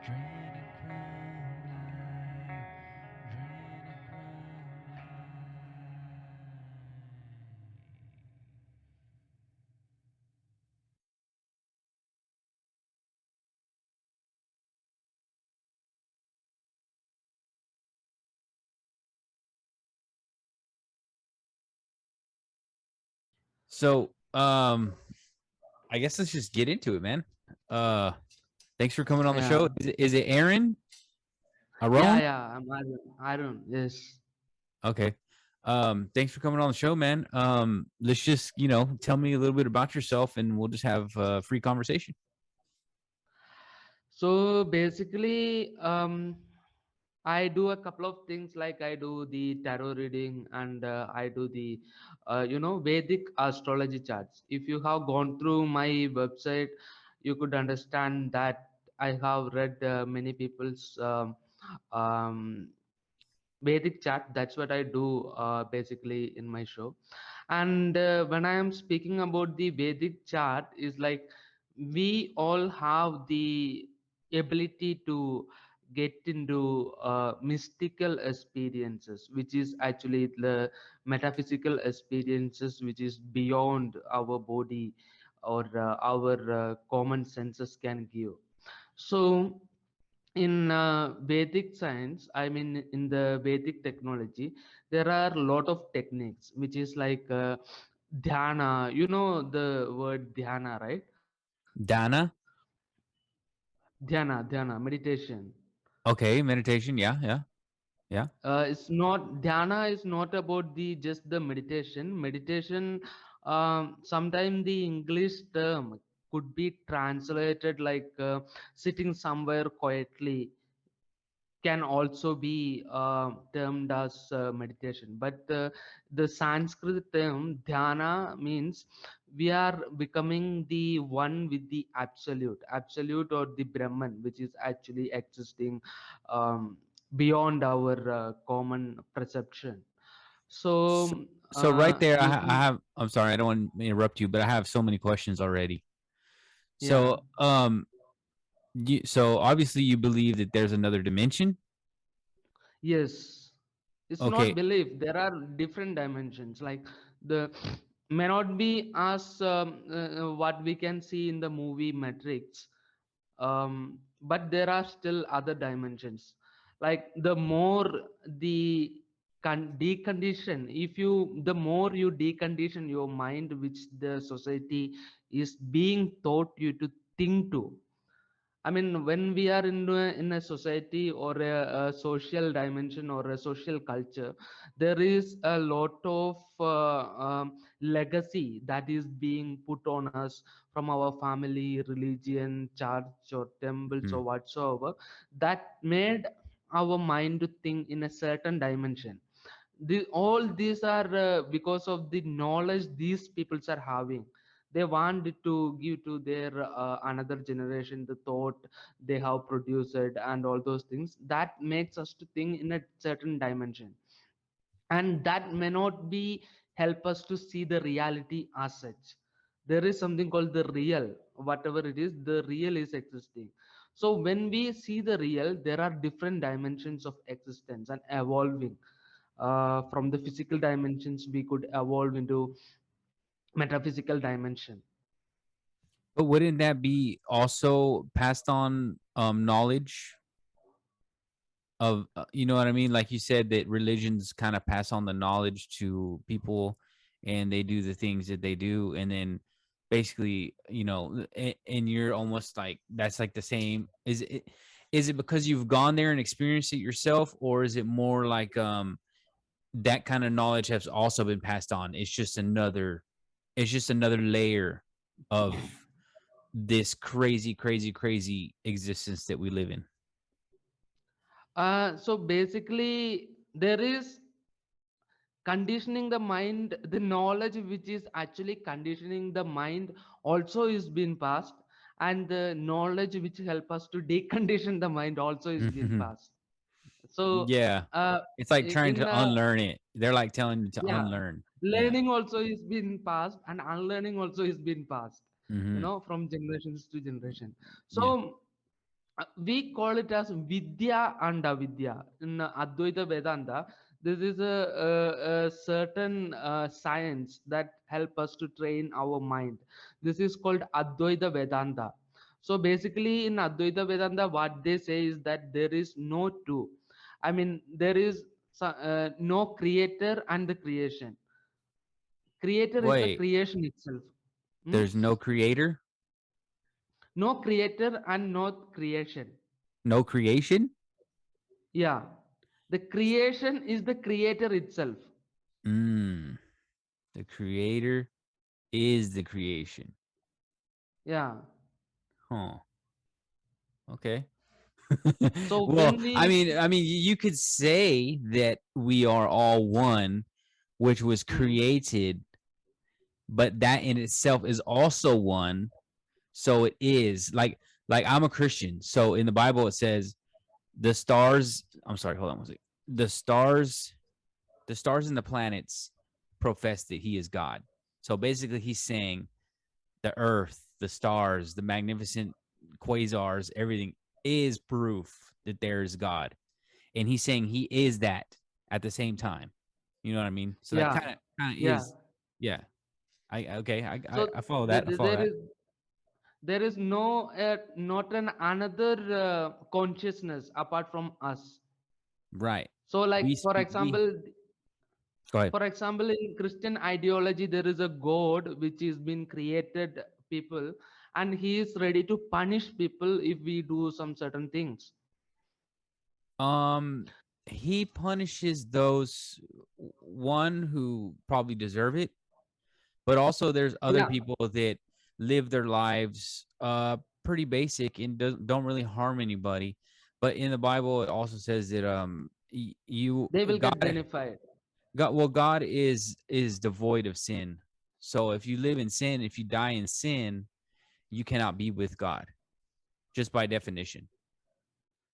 Drain and crumb life. Drain and crumb life. So, I guess let's just get into it, man. Uh, Thanks for coming on the show. Yeah, Is it Aaron? yeah, Arun? yeah. I'm Arun. Yes. Okay. Thanks for coming on the show, man. Let's just, tell me a little bit about yourself and we'll just have a free conversation. So basically, I do a couple of things like I do the tarot reading and I do the, Vedic astrology charts. If you have gone through my website, you could understand that I have read many people's um, Vedic chart. That's what I do basically in my show. And when I am speaking about the Vedic chart, is like we all have the ability to get into mystical experiences, which is actually the metaphysical experiences, which is beyond our body or our common senses can give. So in Vedic science, I mean in the Vedic technology, there are a lot of techniques which is like dhyana. You know the word dhyana, right? Dana? Dhyana, meditation. Okay, meditation. Yeah, yeah, yeah. It's not dhyana is not about the just the meditation. Meditation, sometimes the English term could be translated like sitting somewhere quietly can also be termed as meditation, but the Sanskrit term dhyana means we are becoming the one with the absolute or the Brahman, which is actually existing um, beyond our common perception. So, So so right there, I, you ha- I can, have, I'm sorry, I don't want to interrupt you, but I have so many questions already. yeah. So, so obviously you believe that there's another dimension. Yes, it's not Okay. belief. There are different dimensions. Like the may not be as what we can see in the movie Matrix, but there are still other dimensions. Like the more the decondition, if you the more you decondition your mind, which the society is being taught you to think to. I mean, when we are in a society or a social dimension or a social culture, there is a lot of legacy that is being put on us from our family, religion, church, or temples, Mhm. or whatsoever, that made our mind to think in a certain dimension. All these are because of the knowledge these peoples are having. They want to give to their another generation the thought they have produced and all those things that makes us to think in a certain dimension, and that may not be help us to see the reality as such. There is something called the real. Whatever it is, the real is existing. So when we see the real, there are different dimensions of existence and evolving. From the physical dimensions we could evolve into metaphysical dimension. But wouldn't that be also passed on knowledge of you know what I mean? Like you said that religions kind of pass on the knowledge to people and they do the things that they do and then basically, and you're almost like that's like the same. Is it because you've gone there and experienced it yourself or is it more like that kind of knowledge has also been passed on? It's just another layer of this crazy, crazy, crazy existence that we live in. So basically there is conditioning the mind, the knowledge which is actually conditioning the mind also is being passed, and the knowledge which help us to decondition the mind also is being passed. So Yeah. uh, It's like trying in to unlearn it. They're like telling you to yeah, unlearn. Yeah. learning also is being passed and unlearning also is being passed, Mhm. from generations to generation. Yeah. So we call it as Vidya and Avidya. In Advaita Vedanta, this is a certain science that help us to train our mind. This is called Advaita Vedanta. So basically, in Advaita Vedanta, what they say is that there is no two. I mean, there is no creator and the creation. Creator is the Wait, creation itself. Hmm? there's no creator, No creator and no creation. no creation. Yeah. The creation is the creator itself. Mm, the creator is the creation. Yeah. Huh. Okay. So Well, when I we mean, you could say that we are all one, which was Hmm. created, but that in itself is also one. So it is like I'm a Christian. So in the Bible it says the stars. I'm sorry, hold on one second. The stars, the stars and the planets profess that He is God. So basically, He's saying the Earth, the stars, the magnificent quasars, everything is proof that there is God, and He's saying He is that at the same time. You know what I mean? So that yeah, kind of yeah. is, yeah. I okay. So I follow the, that. I the- follow there that. is there is no not an another consciousness apart from us. Right. So like We speak. We go ahead. for example in Christian ideology there is a God which is been created people, and he is ready to punish people if we do some certain things. Um, he punishes those one who probably deserve it, but also there's other Yeah, people that live their lives pretty basic and don't really harm anybody. But in the Bible, it also says that you they will get God benefited. God is devoid of sin. So if you live in sin, if you die in sin, you cannot be with God just by definition.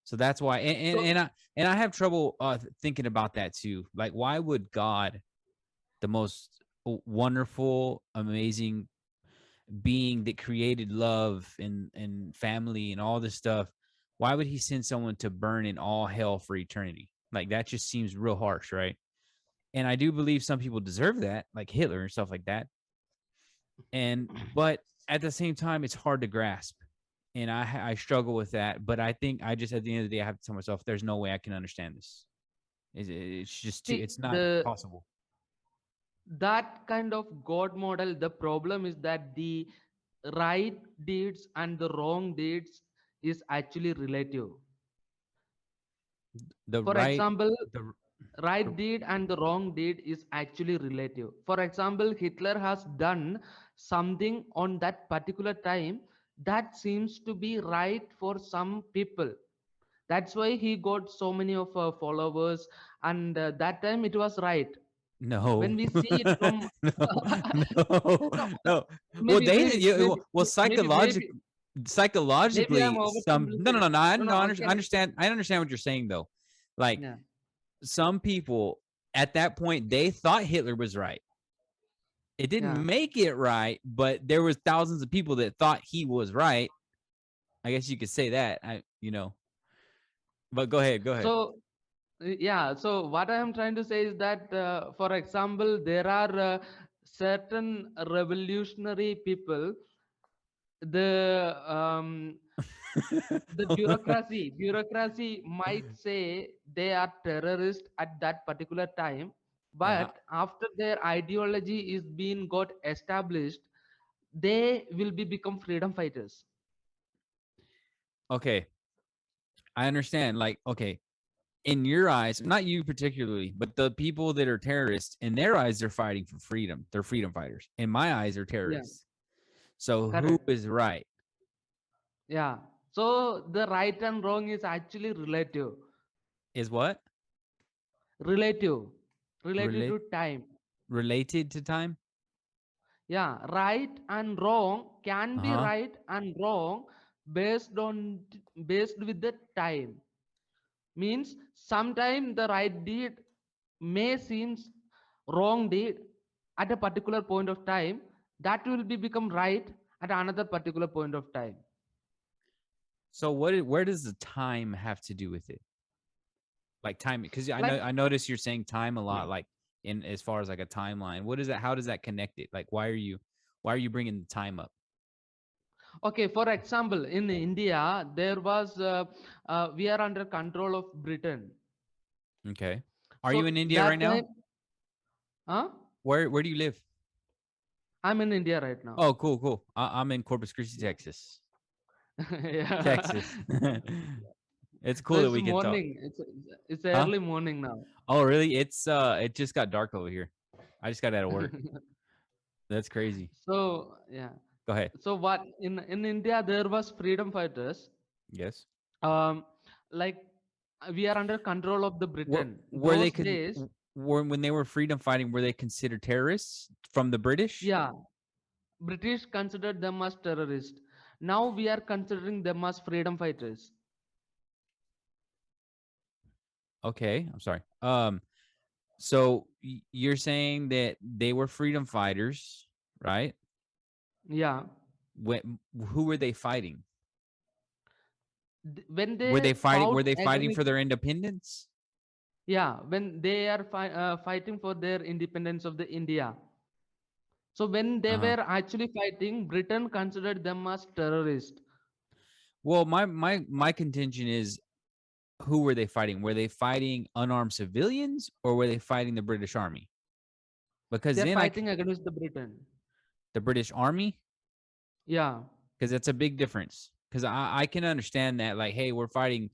So that's why, So and I have trouble thinking about that too. Like, why would God, the most wonderful, amazing being that created love and family and all this stuff, why would He send someone to burn in all hell for eternity? Like that just seems real harsh, right? And I do believe some people deserve that, like Hitler and stuff like that. And but at the same time, it's hard to grasp, and I struggle with that. But I think I just at the end of the day I have to tell myself there's no way I can understand this. It's just too. see It's not the possible. that kind of God model, the problem is that the right deeds and the wrong deeds is actually relative. The For right, example, the, right the deed and the wrong deed is actually relative. For example, Hitler has done something on that particular time that seems to be right for some people. That's why he got so many of followers, and that time it was right. no, When we see it from no, no, no. Well, maybe they well maybe maybe I'm psychologically some oversimplifying. no, No, no. okay. I understand what you're saying though. Like Yeah, some people at that point they thought Hitler was right. It yeah. didn't make it right, but there was thousands of people that thought he was right. I guess you could say that. But go ahead, go ahead. So yeah, so what I am trying to say is that, for example, there are certain revolutionary people. The bureaucracy might say they are terrorists at that particular time, Yeah. but after their ideology is being got established, they will be become freedom fighters. Okay. I understand. Like, okay, in your eyes, not you particularly, but the people that are terrorists, in their eyes, they're fighting for freedom. They're freedom fighters. In my eyes, they're Yeah, terrorists. So who correct. is right? Yeah, so the right and wrong is actually relative. Is what? relative Related Relate to time. related to time? Yeah, right and wrong can be Uh-huh. right and wrong based with the time. Means sometime the right deed may seems wrong deed at a particular point of time, that will be become right at another particular point of time. So where does the time have to do with it? Like time, because Like, I notice you're saying time a lot, like in as far as like a timeline. What is that? How does that connect it? Like why are you bringing the time up? okay, for example, in India, there was we are under control of Britain. Okay. Are you So in India right that now? time, huh? Where do you live? I'm in India right now. Oh, cool, cool. I'm in Corpus Christi, Yeah. Texas. Yeah. Texas. It's So cool that it's we can talk. morning. It's Huh? early morning now. Oh, really? It just got dark over here. I just got out of work. That's crazy. So yeah. Go ahead. So what in India there was freedom fighters. Yes. Um, like we are under control of the Britain. Were they Those days, were when they were freedom fighting, were they considered terrorists from the British? yeah, British considered them as terrorists. Now we are considering them as freedom fighters. Okay, I'm sorry. So you're saying that they were freedom fighters, right? Yeah. Who were they fighting? When they Were fought they fighting against, for their independence? yeah, when they are fighting for their independence of the India. So when they Uh-huh. were actually fighting, Britain considered them as terrorists. Well, my contention is, who were they fighting? Were they fighting unarmed civilians or were they fighting the British Army? Because They're then fighting against the Britain. the British Army, Yeah. because that's a big difference. Because I can understand that, like, hey, we're fighting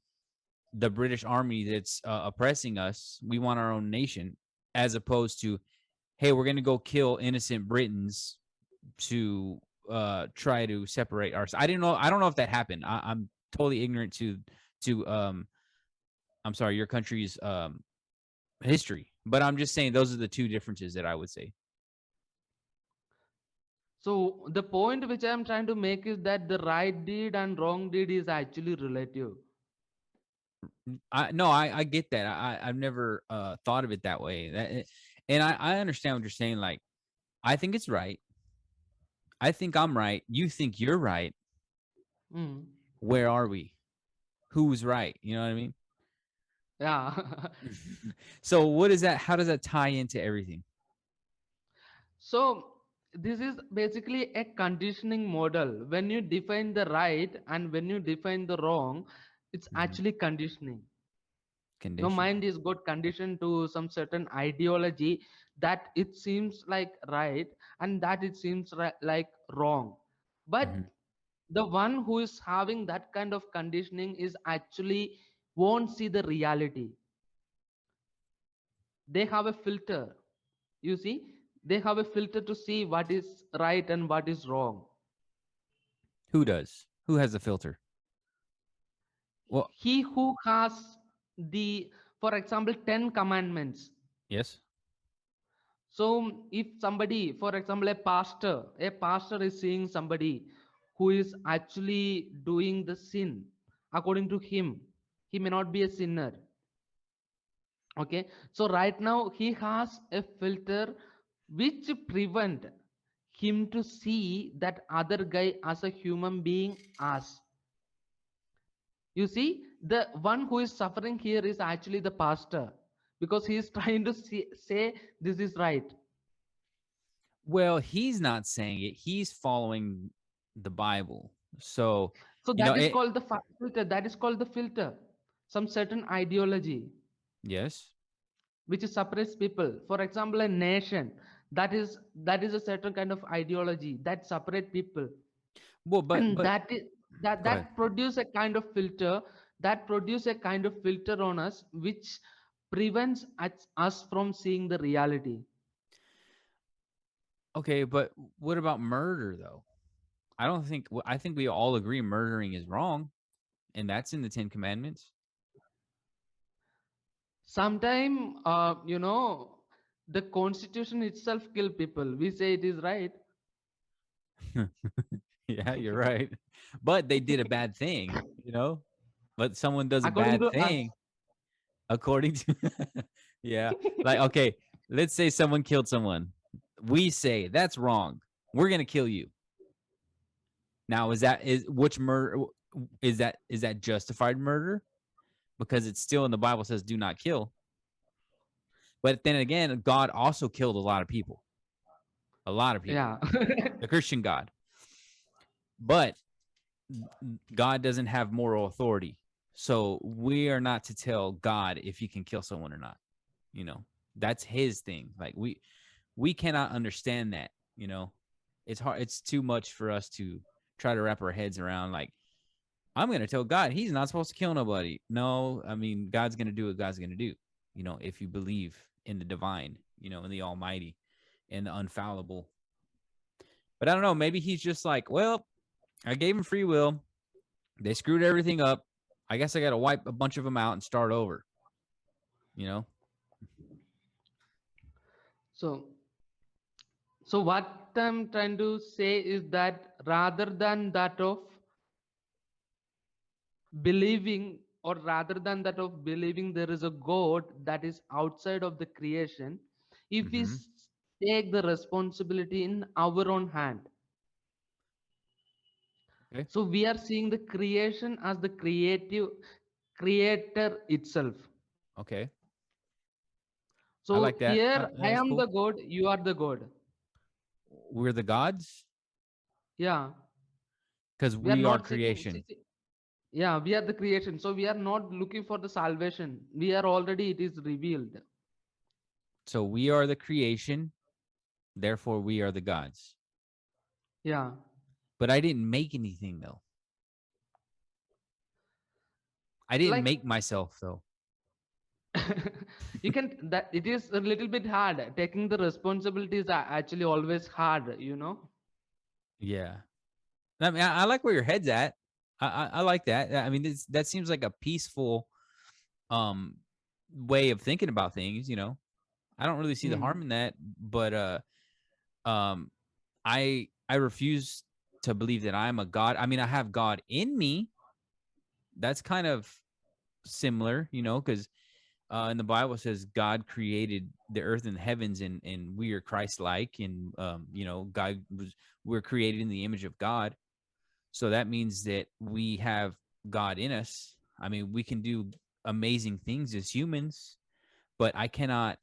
the British Army that's oppressing us. We want our own nation, as opposed to, hey, we're gonna go kill innocent Britons to try to separate us. I didn't know. I don't know if that happened. I'm totally ignorant to I'm sorry, your country's history. But I'm just saying those are the two differences that I would say. So the point which I am trying to make is that the right deed and wrong deed is actually relative. I get that. I've never thought of it that way. And I understand what you're saying. Like, I think it's right. I think I'm right. You think you're right. Mm. Where are we? Who's right? You know what I mean? Yeah. So what is that? How does that tie into everything? So this is basically a conditioning model. When you define the right and when you define the wrong, it's Mhm. actually conditioning. Your Conditioning. mind is got conditioned to some certain ideology that it seems like right and that it seems like wrong. But Mhm. the one who is having that kind of conditioning is actually won't see the reality. They have a filter. You see, they have a filter to see what is right and what is wrong. Who does? Who has a filter? Well, He who has the, for example, 10 commandments. yes. So if somebody, for example, a pastor is seeing somebody who is actually doing the sin, according to him, he may not be a sinner. Okay, so right now he has a filter which prevent him to see that other guy as a human being as. You see, the one who is suffering here is actually the pastor because he is trying to say this is right. Well, he's not saying it. He's following the Bible. So, So you know, that is called the filter. That is called the filter. Some certain ideology yes. which separates people. For example, a nation that is a certain kind of ideology that separate people, Well, and but that is that go ahead. that produce a kind of filter that produce a kind of filter on us which prevents us from seeing the reality. Okay, but what about murder though? I don't think I think we all agree murdering is wrong, and that's in the 10 commandments. Sometime the constitution itself kill people, we say it is right. Yeah, you're right. But they did a bad thing, you know? But someone does a According bad to us. thing according to yeah. Like, okay, let's say someone killed someone. We say that's wrong. We're going to kill you. Now, is which murder Is that justified murder? Because it's still in the Bible says do not kill. But then again, God also killed a lot of people, Yeah. the Christian God. But God doesn't have moral authority. So we are not to tell God if he can kill someone or not. You know, that's his thing. Like we cannot understand that, you know. It's hard, it's too much for us to try to wrap our heads around. Like, I'm gonna tell God he's not supposed to kill nobody. No, I mean, God's gonna do what God's gonna do, you know, if you believe in the divine, you know, in the almighty and the unfallible. But I don't know, maybe he's just like, well, I gave him free will. They screwed everything up. I guess I got to wipe a bunch of them out and start over, you know? So, so what I'm trying to say is that rather than that of believing, or rather than that of believing there is a God that is outside of the creation, if we Mm-hmm. take the responsibility in our own hand, Okay. so we are seeing the creation as the creative creator itself. Okay. I So like that. here I That's am cool. the God, you are the God. We're the gods Yeah, because we are we are not seeking. creation. Yeah, we are the creation. So we are not looking for the salvation. We are already, it is revealed. So we are the creation. Therefore, we are the gods. Yeah. But I didn't make anything, though. I didn't Like make myself, though. you can, that it is a little bit hard. Taking the responsibilities are actually always hard, you know? Yeah. I mean, I like where your head's at. I like that. I mean, that seems like a peaceful um way of thinking about things, you know. I don't really see the Hmm. harm in that, but um I refuse to believe that I'm a god. I mean, I have God in me. That's kind of similar, you know, because in the Bible says God created the earth and the heavens, and we are Christ-like, and you know, we're created in the image of God. So that means that we have God in us. I mean, we can do amazing things as humans, but I cannot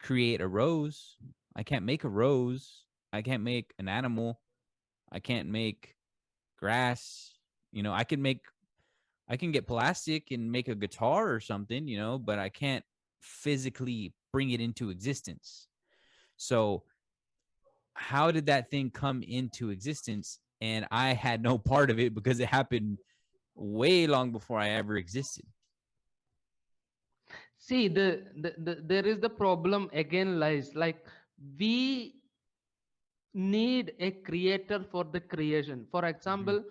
create a rose. I can't make a rose. I can't make an animal. I can't make grass. You know, I can get plastic and make a guitar or something, you know, but I can't physically bring it into existence. So, how did that thing come into existence? And I had no part of it because it happened way long before I ever existed. See, there is the problem again lies like we need a creator for the creation. For Mhm. example,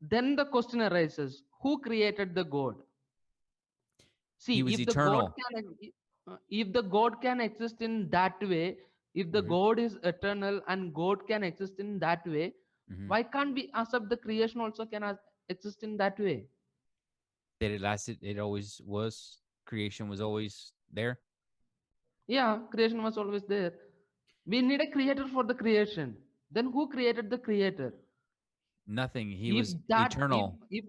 then the question arises, who created the God? See, He was if the God eternal. can, if the God can exist in that way, if the Mhm. God is eternal and God can exist in that way, Mhm. why can't we accept the creation also can exist in that way? That it lasted. It always was. Creation was always there. Yeah, creation was always there. We need a creator for the creation. Then who created the creator? Nothing. He If was that, eternal. if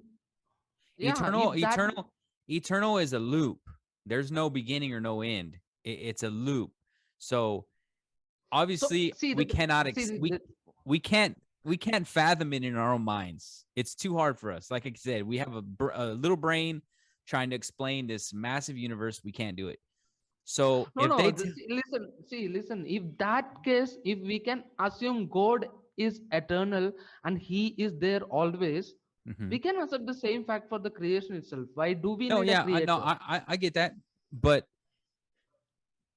yeah, Eternal. if that, Eternal. Eternal is a loop. There's no beginning or no end. It's a loop. So so obviously see we the cannot see the, we can't fathom it in our own minds. It's too hard for us. Like I said, we have a little brain trying to explain this massive universe. We can't do it. So no, if no. they Listen, see, listen. If that case, if we can assume God is eternal and He is there always, Mhm. we can accept the same fact for the creation itself. Why do we No, need a yeah, I no, creator? I get that, but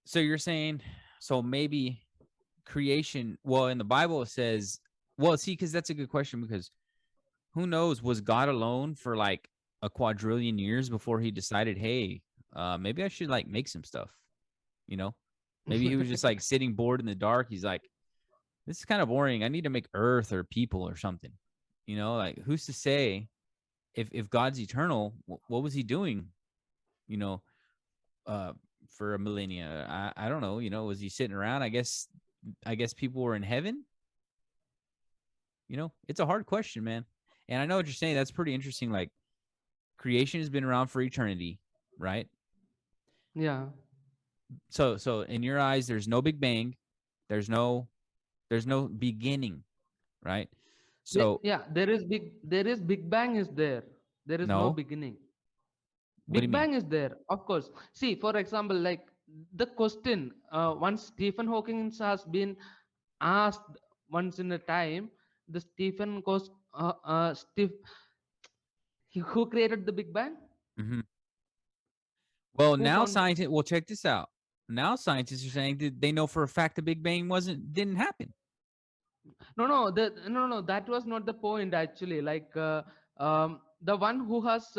so you're saying, so maybe creation, well, in the Bible it says, well, see, because that's a good question, because who knows, was God alone for like a quadrillion years before he decided, hey, maybe I should like make some stuff, you know? Maybe he was just like sitting bored in the dark. He's like, this is kind of boring. I need to make earth or people or something. You know, like who's to say if God's eternal, what was he doing? You know, uh, for a millennia. I don't know. You know, was he sitting around? I guess people were in heaven. You know, it's a hard question, man. And I know what you're saying. That's pretty interesting. Like creation has been around for eternity, right? Yeah. So in your eyes, there's no Big Bang, there's no beginning, right? So Yeah, there is Big Bang is there. There is no no, beginning. what do you Big mean? Bang is there, of course. See, for example, like the question, once Stephen Hawking has been asked once in a time, the Stephen goes, who created the Big Bang? Hmm. Well, Who now found? scientists. Well, check this out. Now scientists are saying that they know for a fact the Big Bang didn't happen. No, no, no. That was not the point actually. Like the one who has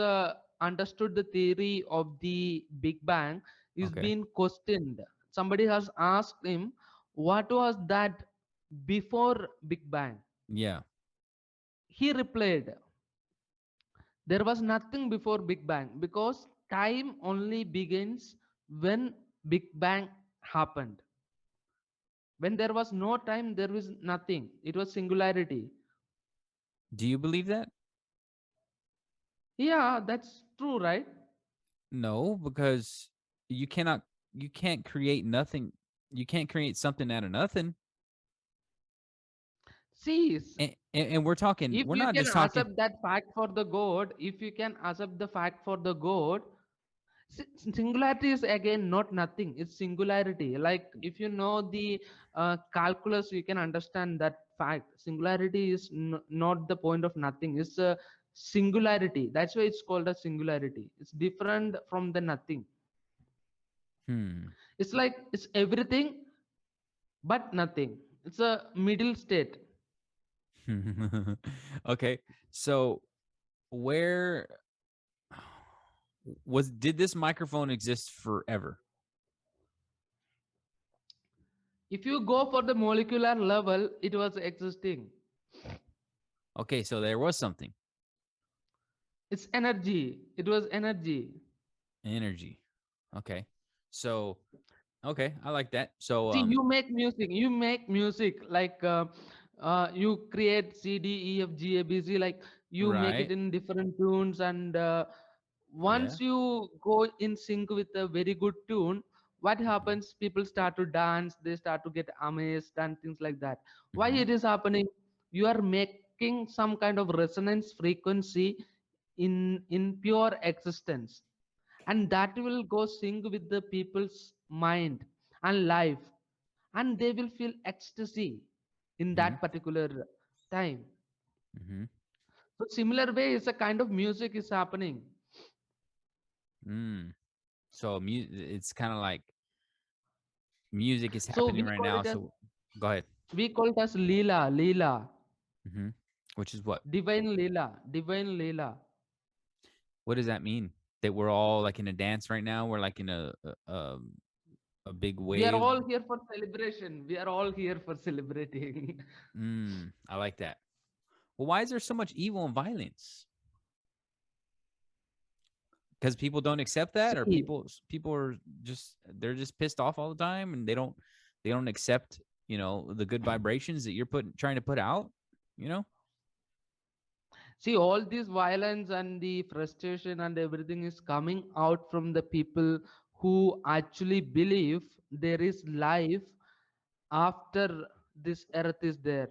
understood the theory of the Big Bang is Okay. being questioned. Somebody has asked him, "What was that before Big Bang?" Yeah. He replied, "There was nothing before Big Bang because time only begins when Big Bang happened. When there was no time, there was nothing. It was singularity." Do you believe that? Yeah, that's true, right? No, because you cannot. You can't create nothing. You can't create something out of nothing. See, And we're talking. if We're you not can just talking. accept that fact for the God, if you can accept the fact for the God, singularity is again not nothing. It's singularity. Like if you know the calculus, you can understand that fact. Singularity is not the point of nothing. It's a singularity. That's why it's called a singularity. It's different from the nothing. Hmm. It's like it's everything but nothing. It's a middle state. Okay. So where did this microphone exist forever? If you go for the molecular level, it was existing. Okay, so there was something. It's energy. It was energy. Energy. Okay. So okay, I like that. So See, you make music. You make music like you create C, D, E, F, G, A, B, C. Like you make it right. in different tunes, and Yeah. once you go in sync with a very good tune, what Mhm. happens? People start to dance. They start to get amazed and things like that. Why Mhm. it is happening? You are making some kind of resonance frequency in pure existence, and that will go sync with the people's mind and life, and they will feel ecstasy in Mhm. that particular time. Mhm. So similar way is a kind of music is happening. Mm. So it's kind of like music is So happening right now. So go ahead. we call it as lila, Mhm. Which is what? divine lila. What does that mean? That we're all like in a dance right now. We're like in a big We are wave. all here for celebration. We are all here for celebrating. I like that. Well, why is there so much evil and violence? Because people don't accept that, or See, people are they're just pissed off all the time, and they don't accept the good vibrations that you're trying to put out. You know. See, all this violence and the frustration and everything is coming out from the people who actually believe there is life after this earth is there.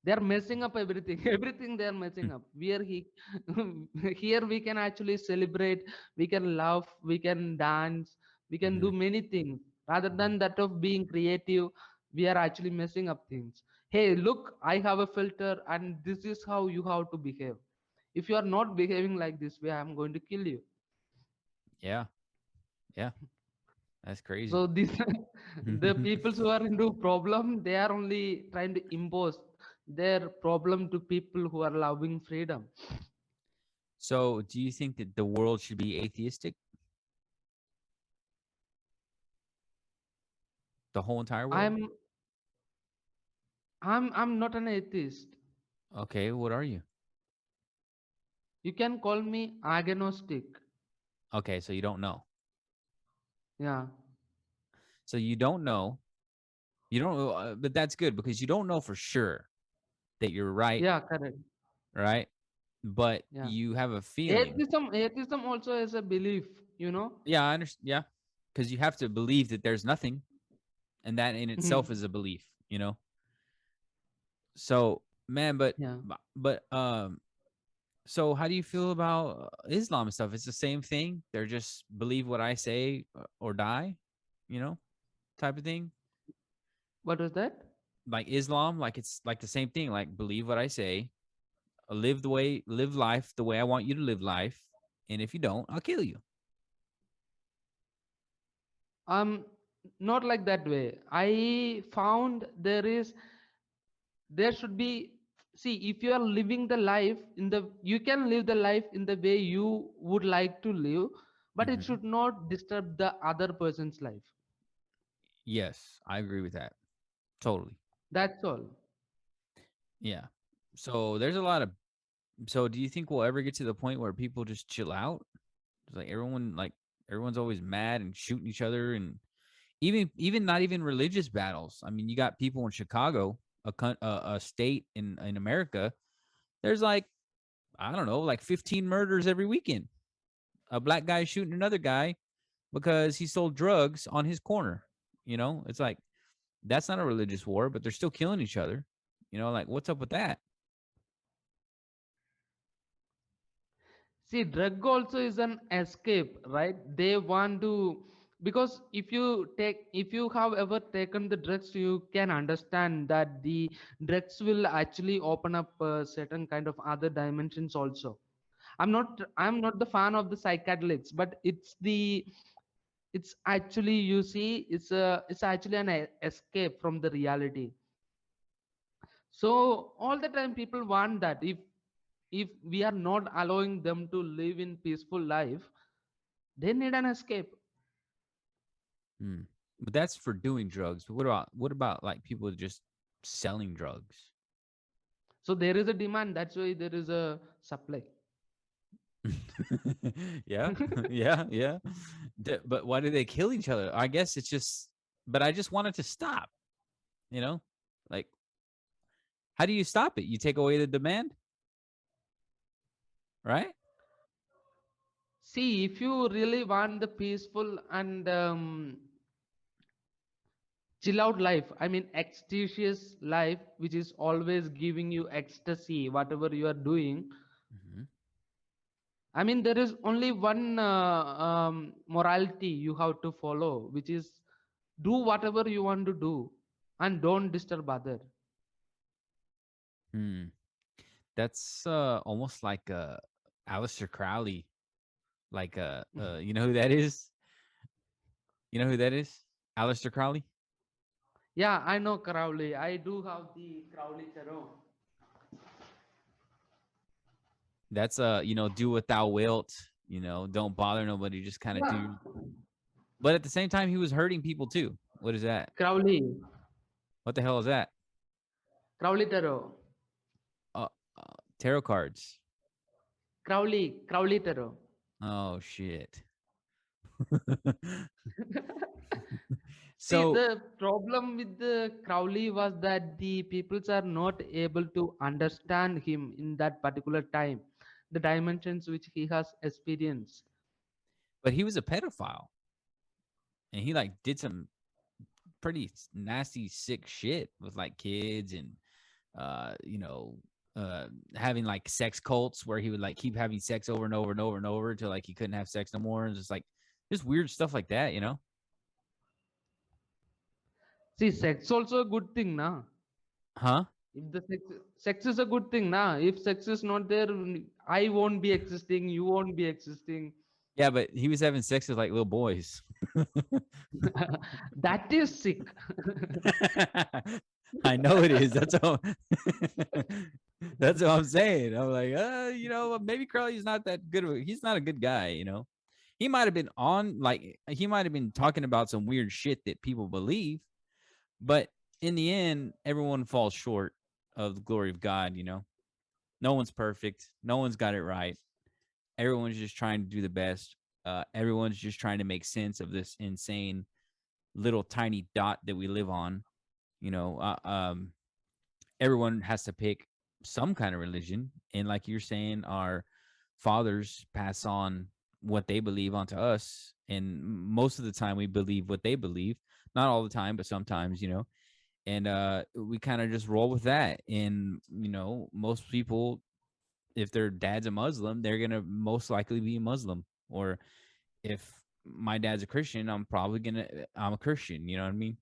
They are messing up everything. Everything they are messing up. We are here. We can actually celebrate. We can laugh. We can dance. We can Mm-hmm. do many things. Rather than that of being creative, we are actually messing up things. Hey, look, I have a filter, and this is how you have to behave. If you are not behaving like this way, I'm going to kill you. Yeah, yeah, that's crazy. So these the people who are into problem, they are only trying to impose their problem to people who are loving freedom. So, do you think that the world should be atheistic? The whole entire world? I'm I'm not an atheist. Okay, what are you? You can call me agnostic. Okay, so you don't know. Yeah. So you don't know. You don't know, but that's good because you don't know for sure that you're right, Yeah, correct. right? But Yeah. you have a feeling. Atheism also is a belief, you know. Yeah, I understand. Yeah, because you have to believe that there's nothing, and that in itself is a belief. So, man, Yeah. but so how do you feel about Islam and stuff? It's the same thing. They're just believe what I say or die, you know, type of thing. What was that? Like Islam, like it's like the same thing. Like believe what I say, live life the way I want you to live life, and if you don't, I'll kill you. Um, Not like that way. I found there should be, see, if you are living the life in the, you can live the life in the way you would like to live, but it Hmm. should not disturb the other person's life. Yes, I agree with that. Totally. That's all. Yeah. So there's a lot of. So do you think we'll ever get to the point where people just chill out? It's like everyone's always mad and shooting each other, and even not even religious battles. I mean, you got people in Chicago, a state in America. There's like, I don't know, like 15 murders every weekend. A black guy shooting another guy because he sold drugs on his corner. It's like that's not a religious war, but they're still killing each other. Like what's up with that? See, drug also is an escape, right? They want to, because if you have ever taken the drugs, you can understand that the drugs will actually open up certain kind of other dimensions also. I'm not the fan of the psychedelics, but it's actually, you see, it's actually an escape from the reality. So all the time people want that. If we are not allowing them to live in peaceful life, they need an escape. Hmm. But that's for doing drugs. But what about like people just selling drugs? So there is a demand, that's why there is a supply. Yeah, yeah, yeah. But why do they kill each other? I guess it's just. But I just want it to stop. You know, like how do you stop it? You take away the demand, right? See, if you really want the peaceful and chill out life, I mean ecstatious life, which is always giving you ecstasy whatever you are doing, Hmm. I mean there is only one morality you have to follow, which is do whatever you want to do and don't disturb other. Hmm. That's almost like Aleister Crowley. Like you know who that is? You know who that is? Aleister Crowley. Yeah, I know Crowley. I do have the Crowley tarot. That's do what thou wilt. Don't bother nobody. Just kind of do Yeah, your. But at the same time, he was hurting people too. What is that? Crowley. What the hell is that? Crowley tarot. Uh, Tarot cards. Crowley tarot. Oh shit. See, So, the problem with the Crowley was that the peoples are not able to understand him in that particular time, the dimensions which he has experienced. but he was a pedophile, and he like did some pretty nasty, sick shit with like kids and uh, you know, having like sex cults where he would like keep having sex over and over and over and over till like he couldn't have sex no more, and just weird stuff like that. See, sex also a good thing, na? Huh? If the sex is a good thing, na? If sex is not there, I won't be existing, you won't be existing. Yeah, but he was having sex with like little boys. That is sick. I know it is. That's all. That's what I'm saying. I'm like, maybe Crowley's not that good. He's not a good guy. He might have been he might have been talking about some weird shit that people believe, but in the end, everyone falls short of the glory of God. No one's perfect. No one's got it right. Everyone's just trying to do the best. Everyone's just trying to make sense of this insane little tiny dot that we live on. You know, uh, um, Everyone has to pick. some kind of religion, and like you're saying, our fathers pass on what they believe onto us, and most of the time we believe what they believe. Not all the time, but sometimes, and we kind of just roll with that. And most people, if their dad's a Muslim, they're gonna most likely be a Muslim. Or if my dad's a Christian, I'm a Christian. You know what I mean?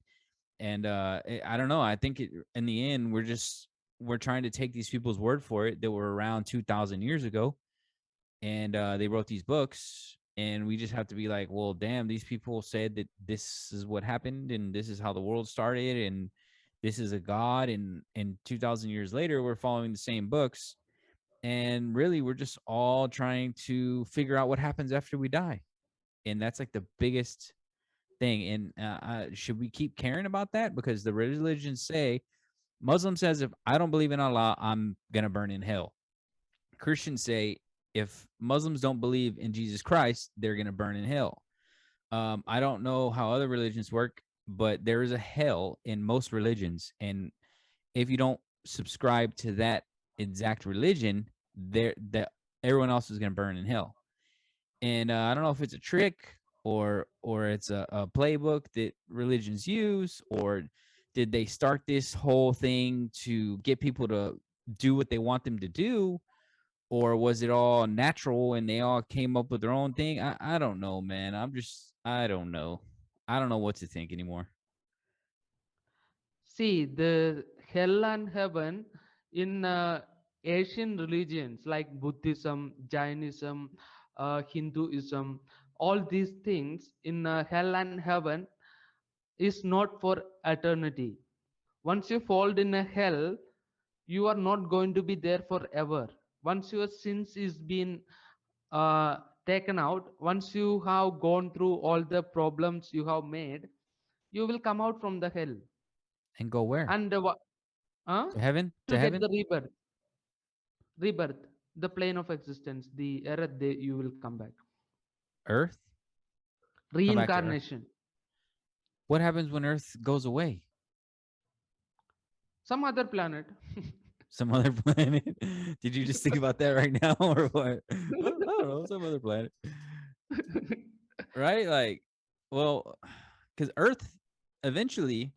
And I don't know. I think in the end, we're trying to take these people's word for it that were around 2,000 years ago, and they wrote these books, and we just have to be like, well, damn, these people said that this is what happened, and this is how the world started, and this is a god, and 2,000 years later, we're following the same books, and really, we're just all trying to figure out what happens after we die, and that's like the biggest thing. And should we keep caring about that? Because the religions say, Muslim says, if I don't believe in Allah, I'm gonna burn in hell. Christians say, if Muslims don't believe in Jesus Christ, they're gonna burn in hell. I don't know how other religions work, but there is a hell in most religions, and if you don't subscribe to that exact religion, that everyone else is gonna burn in hell. And I don't know if it's a trick, or it's a playbook that religions use, or did they start this whole thing to get people to do what they want them to do, or was it all natural and they all came up with their own thing? I don't know, man. I don't know. I don't know what to think anymore. See, the hell and heaven in Asian religions like Buddhism, Jainism, Hinduism, all these things in hell and heaven is not for eternity. Once you fall in a hell, you are not going to be there forever. Once your sins is been uh, taken out, once you have gone through all the problems you have made, you will come out from the hell. And go where? And To heaven? to To get heaven? the rebirth, the plane of existence, the earth, you will come back. Earth? Come back to Earth. Reincarnation. What happens when Earth goes away? Some other planet. Some other planet? Did you just think about that right now, or what? I don't know. Some other planet, right? Like, well, because Earth eventually,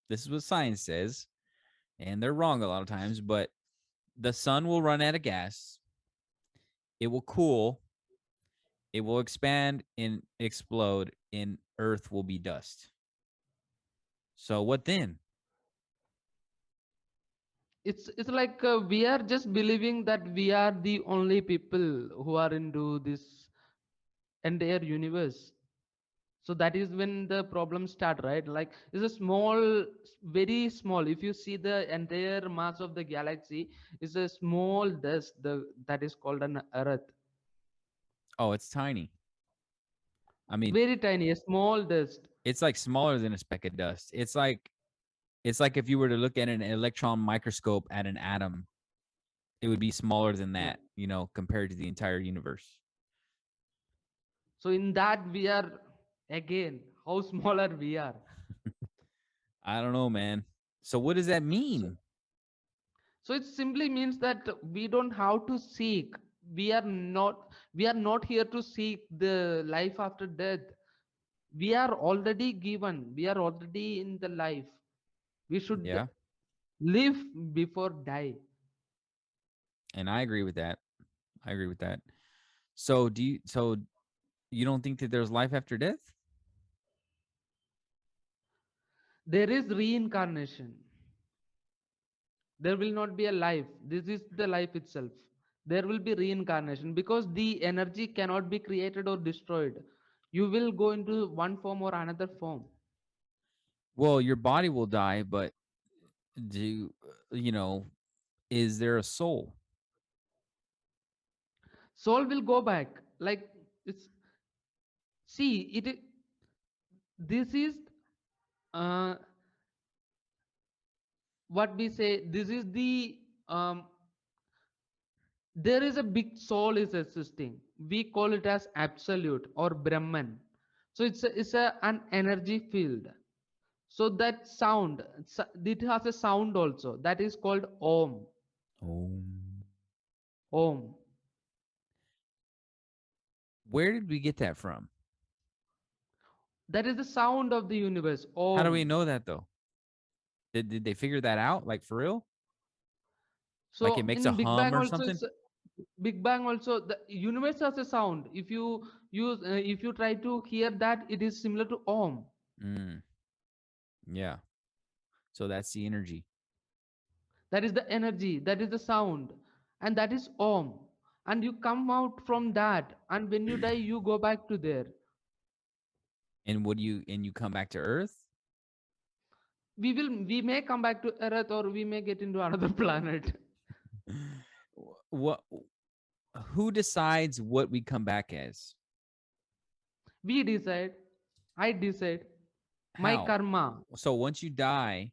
this is what science says, and they're wrong a lot of times, but the sun will run out of gas. It will cool. It will expand and explode, and Earth will be dust. So what then? It's like we are just believing that we are the only people who are into this entire universe. So that is when the problems start, right? Like it's a small, very small, if you see the entire mass of the galaxy, is a small dust, that is called an earth. Oh, it's tiny. I mean, Very tiny, a small dust. it's like smaller than a speck of dust. It's like if you were to look at an electron microscope at an atom, it would be smaller than Yeah. that, compared to the entire universe. So in that we are, again, how smaller we are. I don't know, man. So what does that So mean? so it simply means that we don't have to seek. We are not here to seek the life after death. We are already given. We are already in the life. We should Yeah, live before die. and I agree with that. I agree with that. So you don't think that there's life after death? There is reincarnation. There will not be a life. This is the life itself. There will be reincarnation because the energy cannot be created or destroyed. You will go into one form or another form. Well, your body will die, but do you know, is there a soul? Soul will go back. Like it's see it. This is uh, what we say. This is the there is a big soul is existing. We call it as absolute or Brahman. So an energy field. So that sound, it has a sound also, that is called Om. Oh, Om. where did we get that from? That is the sound of the universe. How do we Om. know that though? Did they figure that out? Like for real? Like it So makes a in Big hum Bang or also, something? it's Big Bang also, the universe has a sound. If you try to hear that, it is similar to Om. Mm, yeah. So that's the energy. That is the energy. That is the sound, and that is Om. And you come out from that, and when you die, you go back to there. And would you and you come back to Earth? We may come back to Earth, or we may get into another planet. What? Who decides what we come back as? We decide. I decide. My How? karma. So once you die,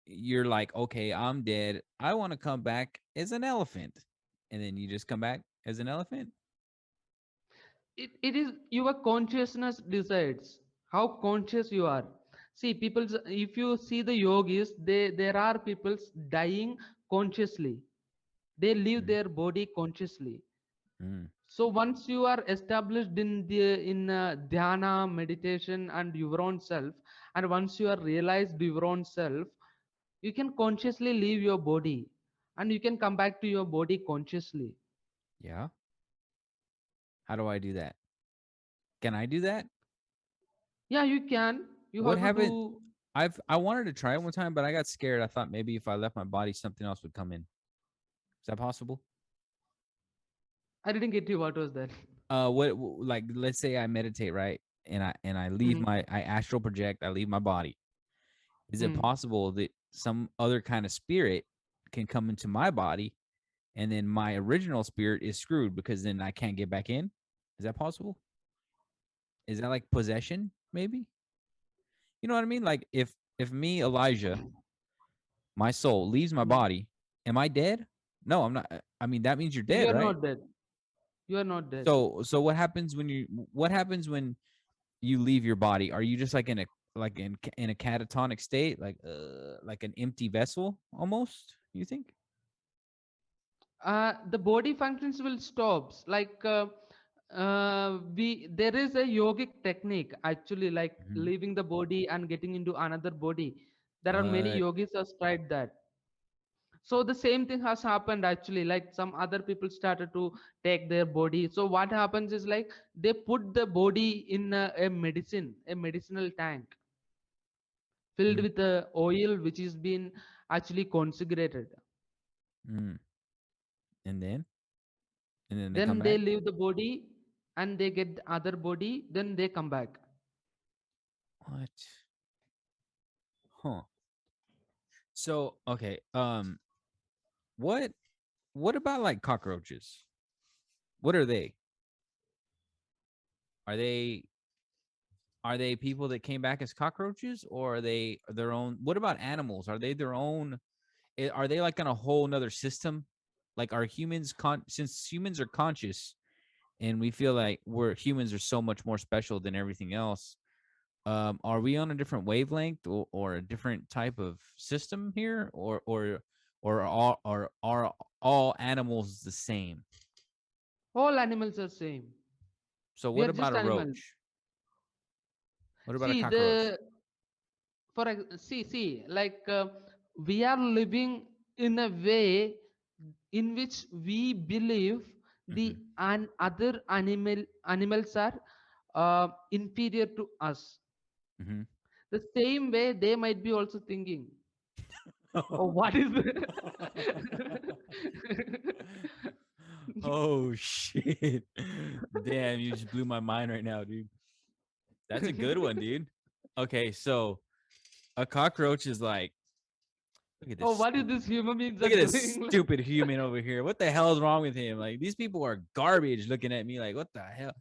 you're like, okay, I'm dead. I want to come back as an elephant. And then you just come back as an elephant? It is your consciousness decides how conscious you are. See, people, if you see the yogis, there are people dying consciously. They leave Mm, their body consciously. mm, So once you are established in the dhyana, meditation, and your own self, and once you are realized your own self, you can consciously leave your body, and you can come back to your body consciously. yeah. How do I do that? Can I do that? Yeah, you can. You What have to happened? do. I wanted to try it one time, but I got scared. I thought maybe if I left my body, something else would come in. Is that possible? I didn't get you. What was that? Like let's say I meditate, right? And I leave Mm, my I astral project, I leave my body. Is it mm. possible that some other kind of spirit can come into my body and then my original spirit is screwed because then I can't get back in? Is that possible? Is that like possession, maybe? You know what I mean? Like if me, Elijah, my soul leaves my Mm. body, am I dead? No, I'm not. I mean, that means you're You dead, are right? not dead. You are not dead. So what happens when you leave your body? Are you just like in a catatonic state, like an empty vessel almost, you think? The body functions will stops. Like we there is a yogic technique actually, like Mhm. leaving the body and getting into another body. There are many What? yogis has tried that. So the same thing has happened actually. Like some other people started to take their body. So what happens is like they put the body in a medicinal tank filled Mm, with the oil which is been actually consecrated. mm. And then they come Then they back? leave the body and they get the other body, then they come back. What? Huh. So, okay, what what about like cockroaches? What are they? Are they are they people that came back as cockroaches, or are they their own? What about animals? Are they their own? Are they like on a whole nother system? Like are humans since humans are conscious and we feel like we're humans are so much more special than everything else. Are we on a different wavelength or a different type of system here, or are all animals the same? All animals are same. So We what are about just a animals. roach? What about a See cockroach? the see like we are living in a way in which we believe the Hmm. other animals are inferior to us. Hmm. The same way they might be also thinking, oh, what is Oh shit! Damn, you just blew my mind right now, dude. That's a good one, dude. Okay, so a cockroach is like, look at this oh, what is stupid, this human beings are look at this doing? stupid human over here. What the hell is wrong with him? Like these people are garbage. Looking at me like, what the hell,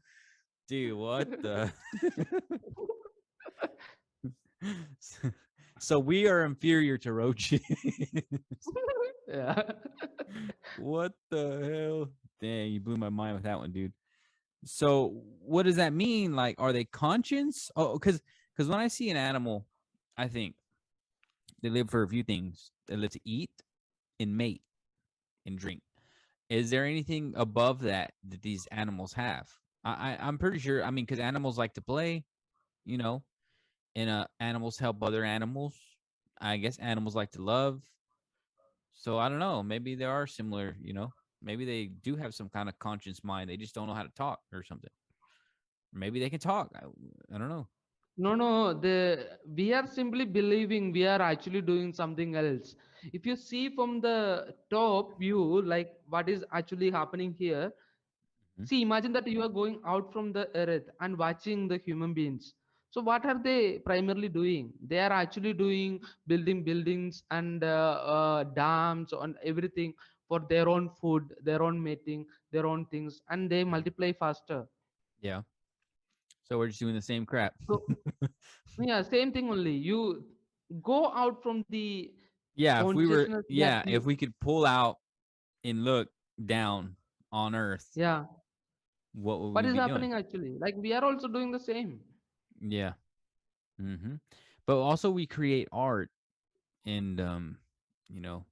dude? What the? So we are inferior to roaches. Yeah. What the hell? Dang, you blew my mind with that one, dude. So what does that mean? Like, are they conscious? Oh, because when I see an animal, I think they live for a few things. They live to eat, and mate and drink. Is there anything above that these animals have? I'm pretty sure. I mean, because animals like to play, you know, and animals help other animals. I guess animals like to love. So I don't know. Maybe they are similar. Maybe they do have some kind of conscious mind. They just don't know how to talk or something. Maybe they can talk. I don't know. No, no, we are simply believing we are actually doing something else. If you see from the top view, like what is actually happening here, Mhm. see, imagine that you are going out from the earth and watching the human beings. So what are they primarily doing? They are actually doing building buildings and dams and everything for their own food, their own mating, their own things, and they multiply faster. Yeah. So we're just doing the same crap. So yeah, same thing only. You go out from the Yeah. consciousness that If you, we could pull out and look down on Earth, yeah, what would what we is be doing? happening actually? Like we are also doing the same. Yeah. But also we create art, and you know,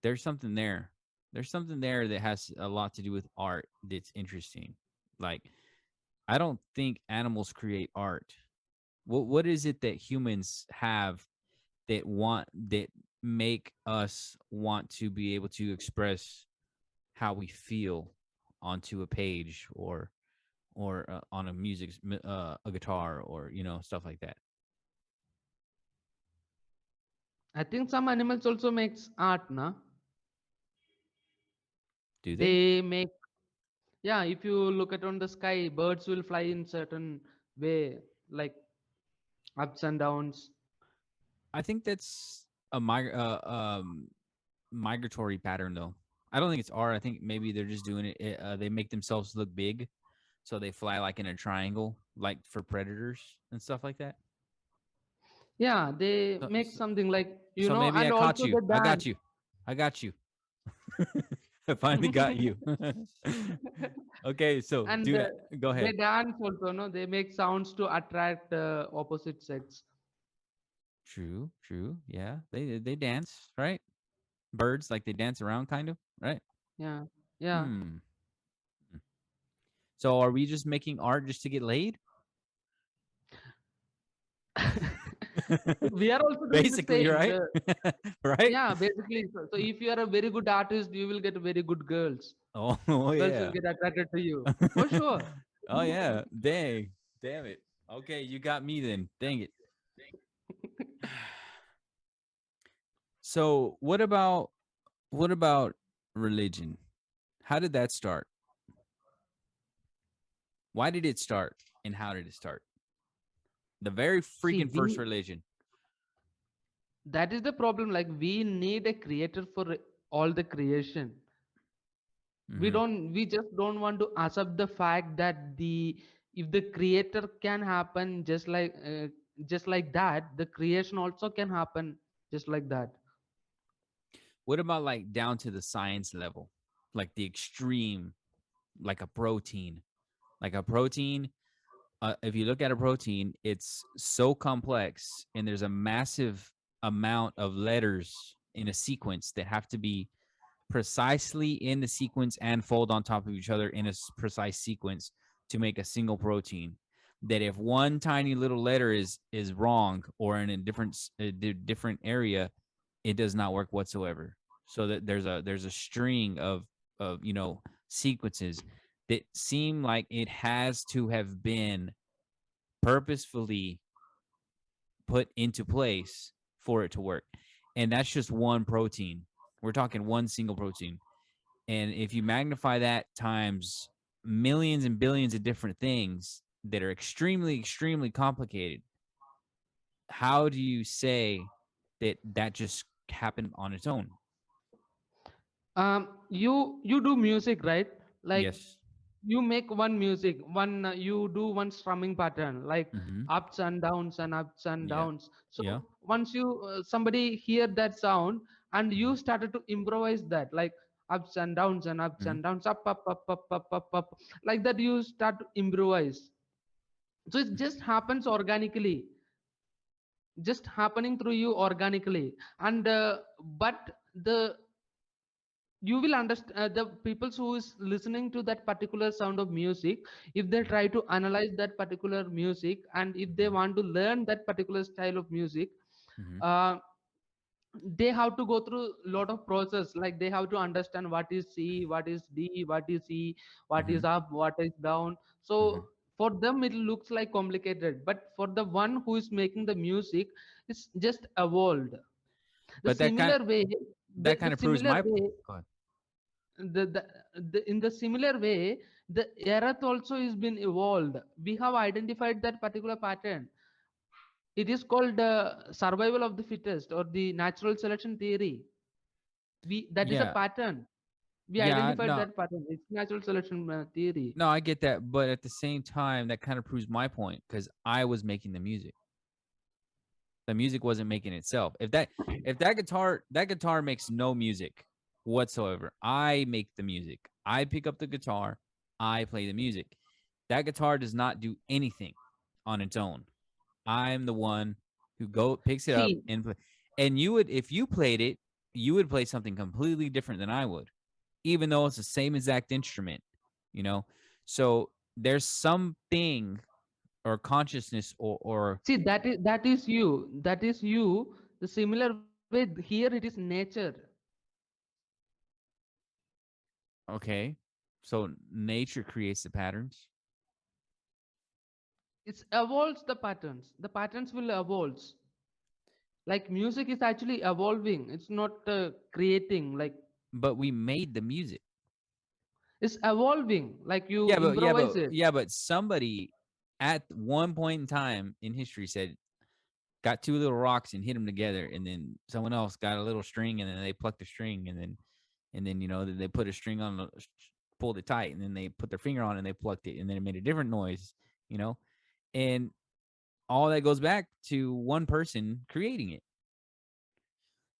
there's something there. There's something there that has a lot to do with art that's interesting. Like, I don't think animals create art. What is it that humans have that make us want to be able to express how we feel onto a page, or on a a guitar, or stuff like that? I think some animals also makes art, na? Do they? They make, yeah, if you look at on the sky, birds will fly in certain way, like ups and downs. I think that's migratory pattern, though. I don't think it's art. I think maybe they're just doing it. They make themselves look big, so they fly like in a triangle, like for predators and stuff like that. Yeah, they So, make so, something like, so maybe and I caught also you. the I got dance. you. I got you. I finally got you. Okay, so And dude, go they ahead. dance also, no? They make sounds to attract opposite sex. True, true. Yeah, they dance, right? Birds, like, they dance around, kind of, right? Yeah, yeah. Hmm. So are we just making art just to get laid? We are also doing the Basically, same. right? Right? Yeah, basically. So if you are a very good artist, you will get very good girls. Oh, oh Girls will yeah. get attracted to you for sure. Oh yeah. Dang. Damn it. Okay, you got me then. Dang it. So what about religion? How did that start? Why did it start? And how did it start? The very See, freaking first we religion. that is the problem. Like we need a creator for all the creation. Mm-hmm. We just don't want to accept the fact that the if the creator can happen just like that, the creation also can happen just like that. What about, like, down to the science level? Like the extreme, like a protein. Like a protein, if you look at a protein, it's so complex, and there's a massive amount of letters in a sequence that have to be precisely in the sequence and fold on top of each other in a precise sequence to make a single protein. That if one tiny little letter is wrong, or in a different area, it does not work whatsoever. So that there's a string of sequences that seem like it has to have been purposefully put into place for it to work. And that's just one protein. We're talking one single protein. And if you magnify that times millions and billions of different things that are extremely, extremely complicated, how do you say that just happened on its own? You do music, right? Like Yes. you make one music, you do one strumming pattern, like Mm-hmm. ups and downs and ups and Yeah. downs. So Yeah. once you somebody hear that sound and Mm-hmm. you started to improvise that, like ups and downs and ups Mm-hmm. and downs, up, like that you start to improvise. So it just happens organically, just happening through you organically. And but the you will understand the people who is listening to that particular sound of music, if they Mhm, try to analyze that particular music and if they mhm, want to learn that particular style of music, mhm, uh, they have to go through a lot of process, like they have to understand what is C, what is D, what is E, what is mhm, up, what is down. mhm. So for them it looks like complicated, but for the one who is making the music, it's just evolved. The But similar way, that the kind of proves similar my. way, Go ahead. in the similar way, the earth also is been evolved. We have identified that particular pattern. It is called survival of the fittest or the natural selection theory. We That is a Yeah, pattern. We yeah, identified no, that pattern. It's natural selection theory. no, I get that, but at the same time, that kind of proves my point because I was making the music. The music wasn't making itself. If that guitar makes no music whatsoever, I make the music. I pick up the guitar, I play the music. That guitar does not do anything on its own. I'm the one who picks it up See, and play. And you would, if you played it, you would play something completely different than I would, even though it's the same exact instrument, you know? So there's something or consciousness see, that is you. That is you. The similar way here it is nature. okay. So nature creates the patterns, It evolves the patterns. The patterns will evolve. Like music is actually evolving. It's not creating. Like but we made the music. it's evolving. Like you Yeah, but yeah, improvise but it. yeah, but somebody at one point in time in history said got two little rocks and hit them together, and then someone else got a little string, and then they plucked the string, and then they put a string on, pulled it tight, and then they put their finger on it and they plucked it, and then it made a different noise, and all that goes back to one person creating it.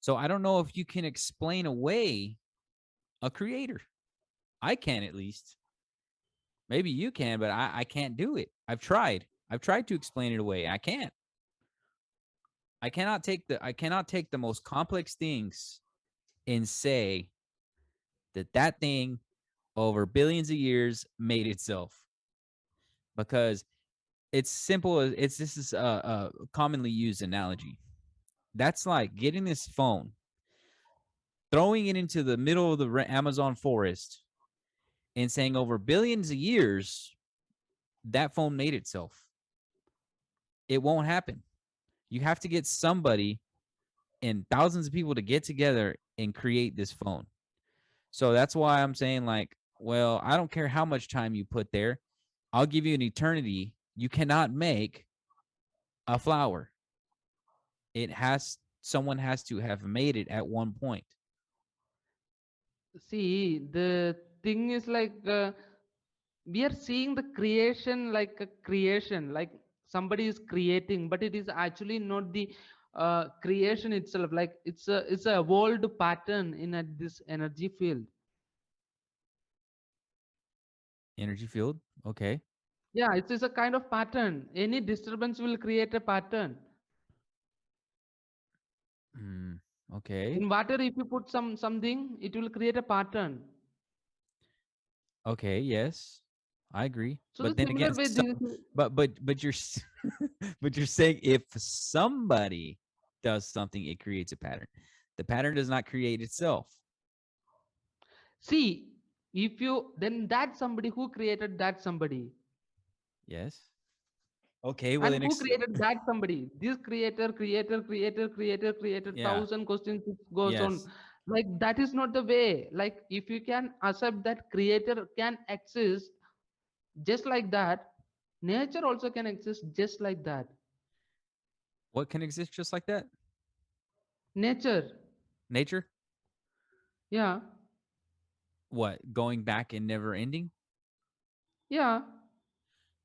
So I don't know if you can explain away a creator. I can, at least. Maybe you can, but I can't do it. I've tried. I've tried to explain it away. I can't. I cannot take the most complex things and say that thing over billions of years made itself, because it's simple as it's this is a commonly used analogy. That's like getting this phone, throwing it into the middle of the Amazon forest, and saying over billions of years that phone made itself. It won't happen. You have to get somebody and thousands of people to get together and create this phone. So that's why I'm saying, like, well, I don't care how much time you put there. I'll give you an eternity. You cannot make a flower. Someone has to have made it at one point. See, the thing is like we are seeing the creation like a creation, like somebody is creating, but it is actually not the creation itself. Like it's a evolved pattern in this energy field. Energy field. Okay. Yeah, it is a kind of pattern. Any disturbance will create a pattern. Mm, okay. In water, if you put something, it will create a pattern. Okay. Yes, I agree. So the But then similar again, way, this is but you're but you're saying if somebody does something, it creates a pattern. The pattern does not create itself. see, if you then that somebody who created that somebody. Yes. Okay. Well, And then who created that somebody? This creator, yeah. thousand questions it goes on. Yes. Like that is not the way. Like if you can accept that creator can exist just like that, nature also can exist just like that. What can exist just like that? Nature, Nature? yeah, What? Going back and never ending? yeah.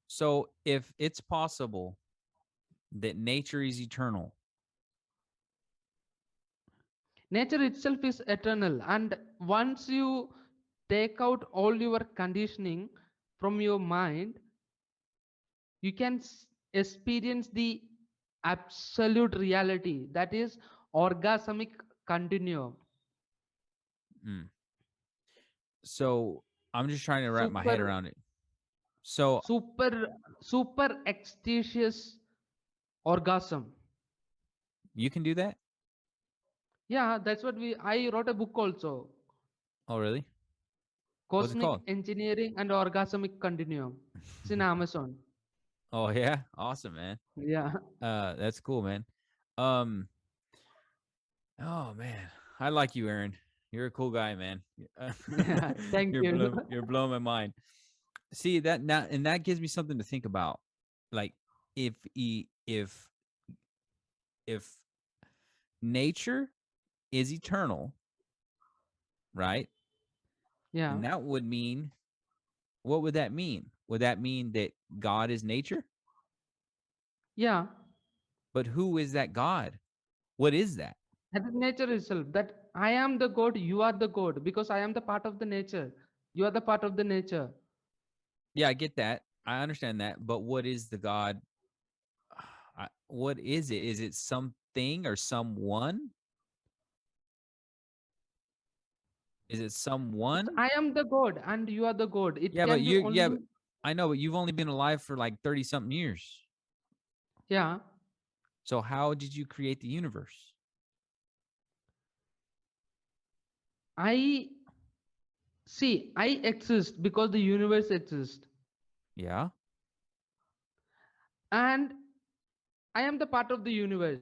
So if it's possible that nature is eternal, Nature itself is eternal, and once you take out all your conditioning from your mind, you can experience the absolute reality, that is orgasmic continuum. Mm. So I'm just trying to wrap my head Super, around it. So super, super ecstatious orgasm. you can do that? Yeah, that's what I wrote a book also. Oh, really? What's it Cosmic called? Engineering and Orgasmic Continuum. It's in Amazon. Oh yeah, awesome, man. Yeah. That's cool, man. Um, oh man, I like you, Aaron. You're a cool guy, man. Yeah. Thank you. You're blowing my mind. See that now, and that gives me something to think about. Like, if if nature is eternal, right? Yeah. And that would mean, what would that mean? Would that mean that God is nature? Yeah. But who is that God? What is that? That is nature itself. That I am the God, you are the God, because I am the part of the nature. You are the part of the nature. Yeah, I get that. I understand that. But what is the God? What is it? Is it something or someone? Is it It's someone? I am the God and you are the God. It Yeah, but can be yeah, only, but I know, but you've only been alive for like 30 something years. yeah. So how did you create the universe? I see, I exist because the universe exists. Yeah. And I am the part of the universe.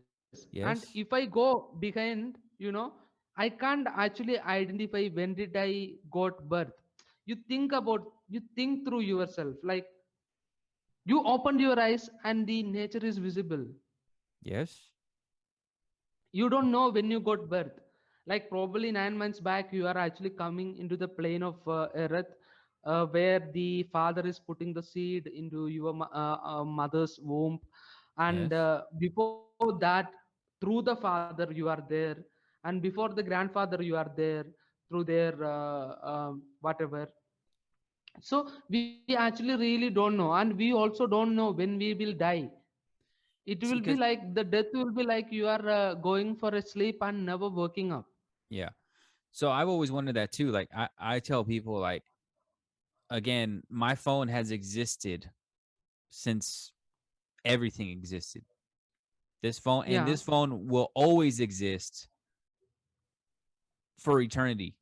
And if I Yes. go behind, I can't actually identify when did I got birth. You think through yourself. Like you opened your eyes and the nature is visible. Yes. You don't know when you got birth. Like probably 9 months back, you are actually coming into the plane of earth, where the father is putting the seed into your mother's womb, and Yes. before that, through the father you are there, and before the grandfather you are there, through their whatever. So we actually really don't know, and we also don't know when we will die. It See, will be because like the death will be like you are going for a sleep and never waking up. yeah. So I've always wondered that too. Like I tell people, like, again, my phone has existed since everything existed. Yeah, This phone will always exist for eternity,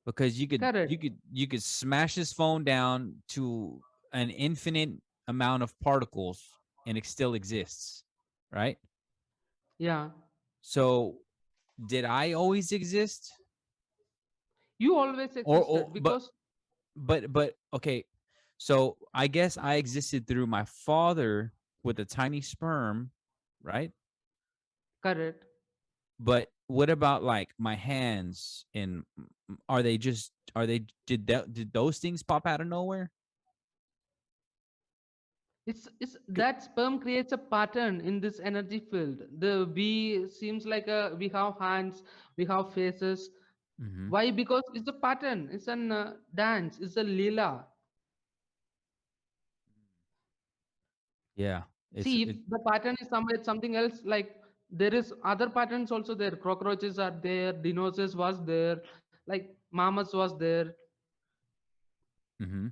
because correct. you could smash this phone down to an infinite amount of particles and it still exists, right? Yeah, So did I always exist? you always Or existed because but okay, so I guess I existed through my father with a tiny sperm, right? correct. But what about like my hands, and are they just, are they, did those things pop out of nowhere? It's that sperm creates a pattern in this energy field. The we seems like we have hands, we have faces. Mm-hmm. Why? Because it's a pattern. It's an dance. It's a lila. Yeah, it's See, if it. the pattern is somewhere something else, like there is other patterns also there. Cockroaches are there. Dinosaurs was there. Like mammals was there. Mm-hmm.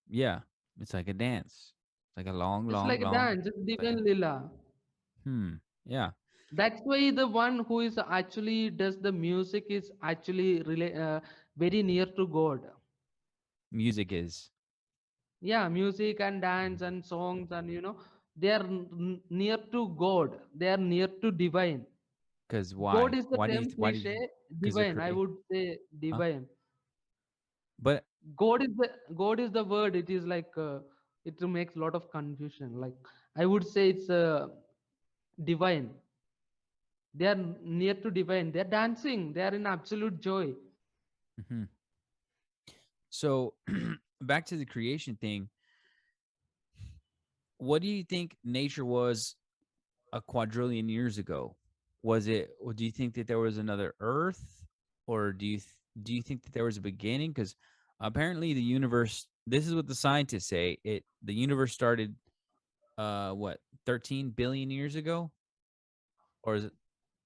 Yeah, it's like a dance. It's like a long, It's long, like a long. dance. It's Like a, divine lila. yeah. That's why the one who is actually does the music is actually very near to God. Music is. Yeah, music and dance and songs, and they are near to God. They are near to divine. Because God why? is the term Why did cliche. you? Because they're Divine, I create. would say Huh? divine. But God is the word. It is like it makes a lot of confusion. Like I would say it's divine. They are near to divine. They are dancing. They are in absolute joy. mhm. So back to the creation thing. What do you think nature was a quadrillion years ago? Was it? Or do you think that there was another Earth, or do you think that there was a beginning? Because apparently the universe. This is what the scientists say. The universe started what, 13 billion years ago, or is it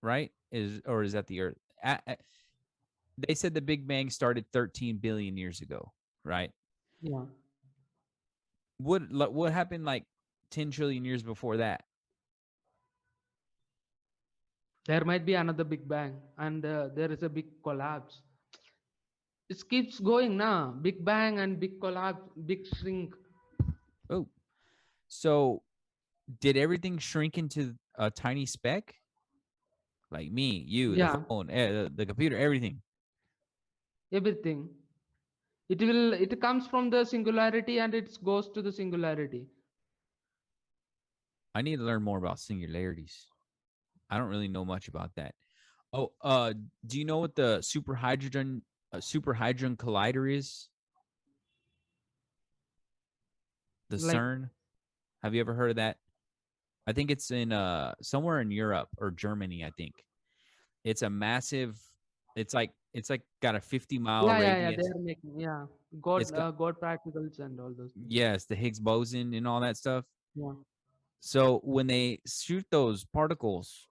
right? Is, or is that the Earth? they said the Big Bang started 13 billion years ago, right? Yeah, What happened like 10 trillion years before that? there might be another big bang, and there is a big collapse. It keeps going now. Big bang and big collapse, big shrink. Oh, so did everything shrink into a tiny speck? Like me, you, the Yeah, phone, the computer, everything. everything. It comes from the singularity and it goes to the singularity. I need to learn more about singularities. I don't really know much about that. Oh, do you know what the superhydrogen collider is? The Like, CERN. Have you ever heard of that? I think it's in somewhere in Europe or Germany, I think. It's a massive, it's like got a 50-mile yeah. They radius. are making, yeah, It's got, God practicals and all those things. yes, the Higgs boson and all that stuff. Yeah. So when they shoot those particles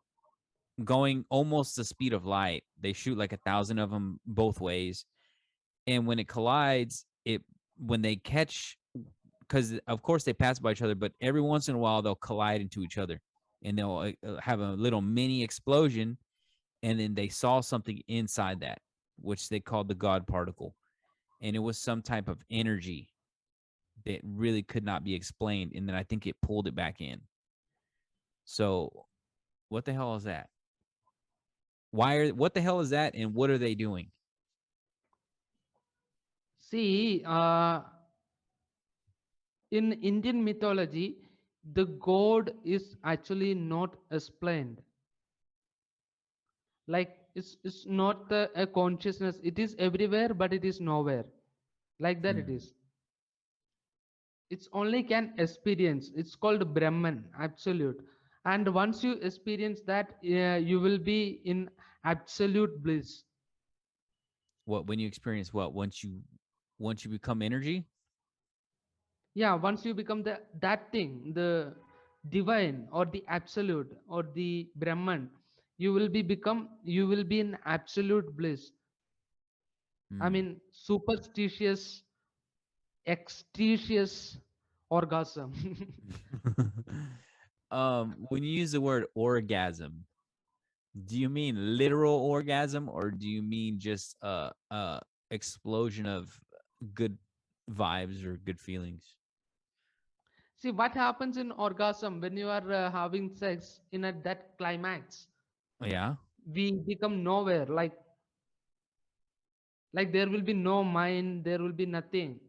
going almost the speed of light, they shoot like 1,000 of them both ways. And when it collides, it when they catch, because of course they pass by each other, but every once in a while they'll collide into each other, and they'll have a little mini explosion, and then they saw something inside that, which they called the God particle, and it was some type of energy that really could not be explained, and then I think it pulled it back in. So, what the hell is that? What the hell is that, and what are they doing? See, in Indian mythology, the god is actually not explained. Like, it's not a consciousness. It is everywhere, but it is nowhere. Like that, it Hmm. is. It's only can experience. It's called Brahman, absolute. And once you experience that, you will be in absolute bliss. What when you experience what once you become energy? Yeah, once you become that thing, the divine or the absolute or the Brahman, you will be in absolute bliss. I Hmm. mean, superstitious, ecstatious orgasm. When you use the word orgasm, do you mean literal orgasm or do you mean just explosion of good vibes or good feelings? See what happens in orgasm when you are having sex in that climax. Yeah. We become nowhere. Like there will be no mind. There will be nothing.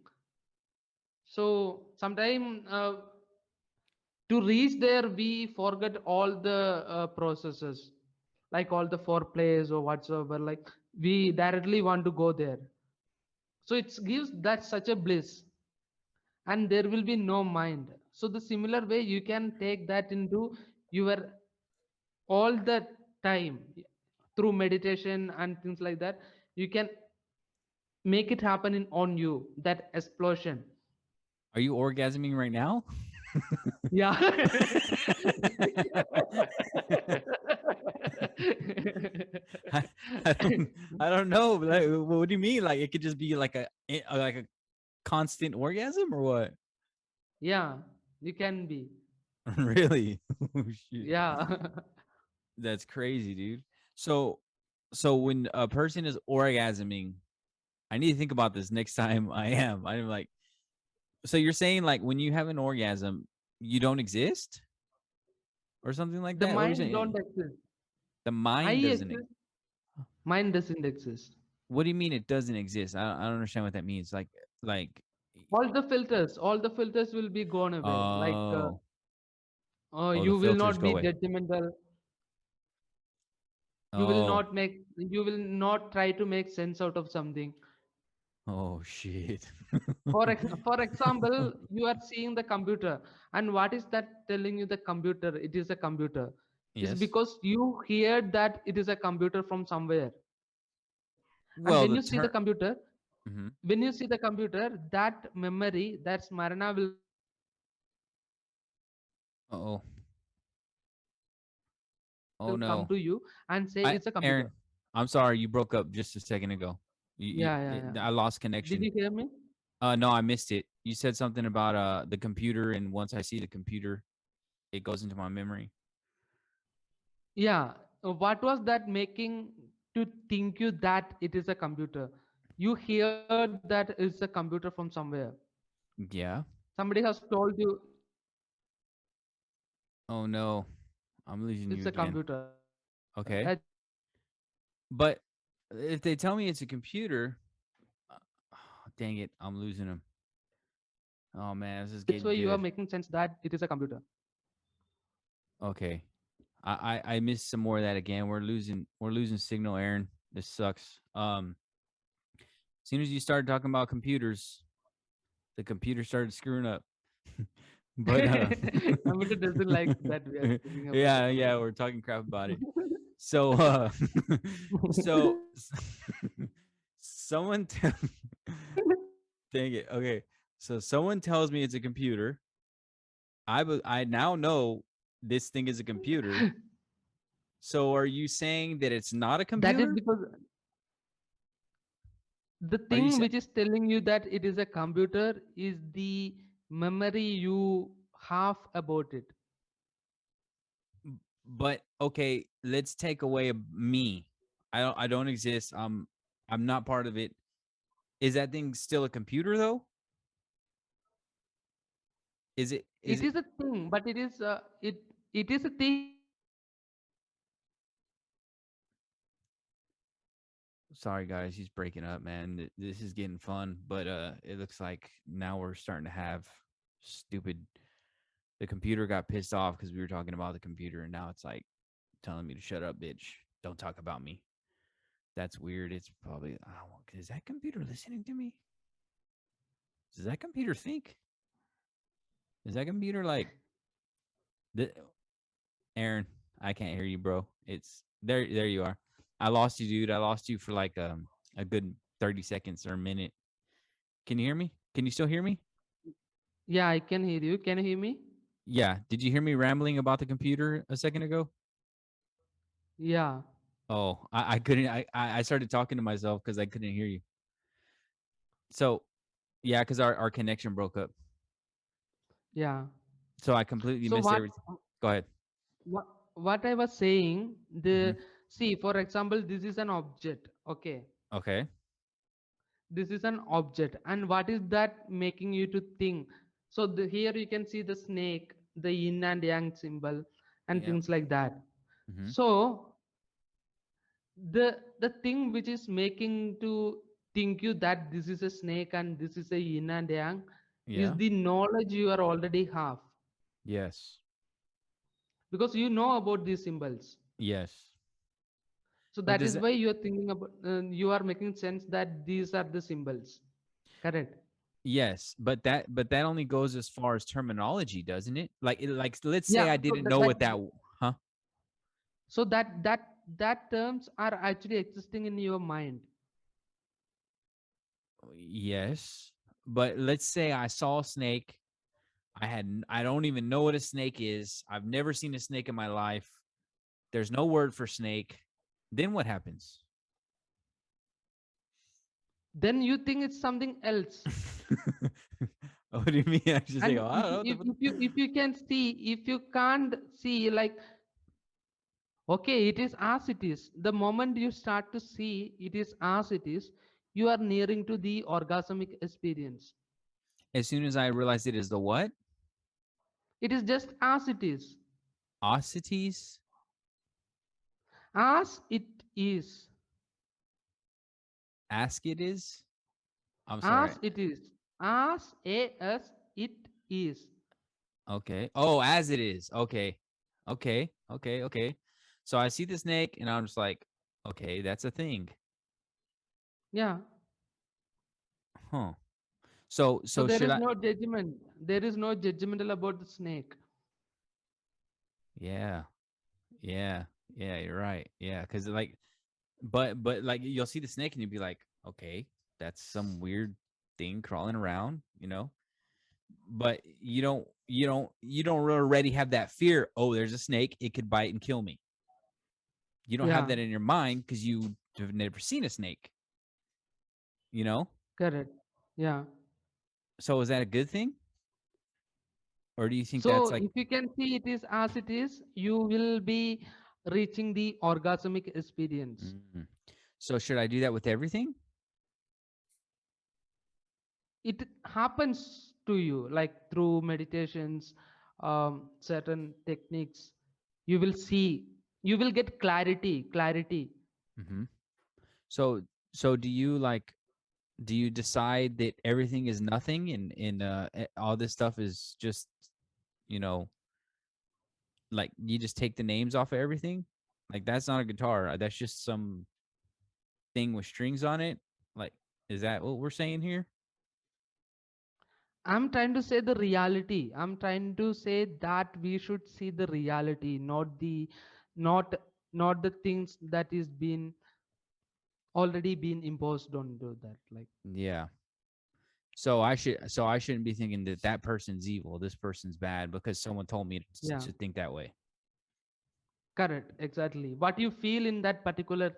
So sometime to reach there, we forget all the processes, like all the foreplays or whatsoever. Like we directly want to go there. So it gives that such a bliss, and there will be no mind. So the similar way you can take that into your all the time through meditation and things like that. You can make it happen in on you that explosion. Are you orgasming right now? Yeah. I, I don't I don't know. Like, what do you mean? Like it could just be like a constant orgasm or what? Yeah, you can be. Really? Oh, shit. Yeah. That's crazy, dude. So so when a person is orgasming, I need to think about this next time I am. I'm like, so you're saying like when you have an orgasm, you don't exist or something like The that? What are you mind saying? don't exist. The I mind doesn't. exist. Mind doesn't exist. What do you mean it doesn't exist? I don't understand what that means. Like, All the filters will be gone away. Like oh, oh, the you will filters not go be away. judgmental. Oh, You will not try to make sense out of something. oh shit. For example, you are seeing the computer, and what is that telling you? The computer, it is a computer. It's Yes. because you heard that it is a computer from somewhere. And Well, the term. Hmm. when you see the computer, that memory, that smarana will come to you and say it's a computer. Oh, So oh no. you will not I make Aaron, sense out of I'm something. I'm sorry, you broke up just a second ago. Yeah, yeah, yeah. I lost Did connection. you hear me? No, I missed it. You said something about the computer, and once I see the computer, it goes into my memory. Yeah. What was that making to think you that it is a computer? You heard that it's a computer from somewhere. Yeah. Somebody has told you Oh no, I'm losing it's you a again. computer. Okay. But if they tell me it's a computer, uh, dang it, I'm losing them. Oh man, this is That's getting why you are good. making sense that it is a computer. Okay. I missed some more of that again. We're losing signal, Aaron. This sucks. As soon as you started talking about computers, the computer started screwing up. But Computer doesn't like that we are speaking about the yeah, computer. yeah, we're talking crap about it. So so someone tell dang it. Okay. So someone tells me it's a computer. I now know this thing is a computer. So are you saying that it's not a That is computer? because the Are you thing which is telling you that it is a computer is the memory you have about it. but okay, let's take away me. I don't exist. I'm not part of it. Is that thing still a computer though? Is It it is a thing, but it is a thing, but it is sorry guys, he's breaking up, man. This is getting fun, but it looks like now we're starting to have stupid the computer got pissed off because we were talking about the computer and now it's like telling me to shut up, bitch. Don't talk about me. That's weird. It's probably is that computer listening to me? Does that computer think? Is that computer like the Aaron? I can't hear you, bro. It's there. There you are. I lost you, dude. I lost you for like a good 30 seconds or a minute. Can you hear me? Can you still hear me? yeah, I can hear you. Can you hear me? Yeah. Did you hear me rambling about the computer a second ago? Yeah, Oh, I couldn't. I started talking to myself because I couldn't hear you. So yeah, because our connection broke up. yeah. So I completely So missed everything. Go ahead. what what I was saying, Hmm. the see, for example, this is an object. Okay, Okay. this is an object, and what is that making you to think? So here you can see the snake, the yin and yang symbol, and Yep. things like that. Hmm. So the thing which is making to think you that this is a snake and this is a yin and yang is Yeah. the knowledge you are already have, Yes. because you know about these symbols. Yes. So But that does is that? why you are thinking about, you are making sense that these are the symbols, correct? Yes, but that only goes as far as terminology, doesn't it? Like like let's say Yeah, I so didn't know what that huh? that terms are actually existing in your mind. Yes. But let's say I saw a snake. I don't even know what a snake is. I've never seen a snake in my life. There's no word for snake. Then what happens? Then you think it's something else. What do you mean? I just And say, oh, I don't know. if you can see, if you can't see, like, okay, it is as it is. The moment you start to see it is as it is, you are nearing to the orgasmic experience. As soon as I realized it is the what? It is just as it is. Osities? As it is. Ask it is? I'm sorry. As it is. As it is. Okay. Oh, as it is. Okay. Okay. Okay. Okay. So I see the snake and I'm just like, okay, that's a thing. Yeah. Huh. So So there should is I? no judgment. There is no judgmental about the snake. Yeah. Yeah. Yeah, you're right. Yeah, cuz like but like you'll see the snake and you'll be like, okay, that's some weird thing crawling around, you know? But you don't already have that fear, oh, there's a snake, it could bite and kill me. You don't have Yeah. that in your mind because you have never seen a snake, you know? Correct. Yeah. So is that a good thing? Or do you think that's So like if you can see it is as it is, you will be reaching the orgasmic experience. mm. So should I do that with everything? It happens to you like through meditations, certain techniques. You will see, you will get clarity. Hmm. So so do you decide that everything is nothing and all this stuff is just, you know, like you just take the names off of everything? Like that's not a guitar. That's just some thing with strings on it. Like, is that what we're saying here? I'm trying to say the reality. I'm trying to say that we should see the reality, not not the things that is been already been imposed onto that. Like, Yeah. So I shouldn't be thinking that that person's evil, this person's bad because someone told me yeah, to think that way. correct, exactly. What you feel in that particular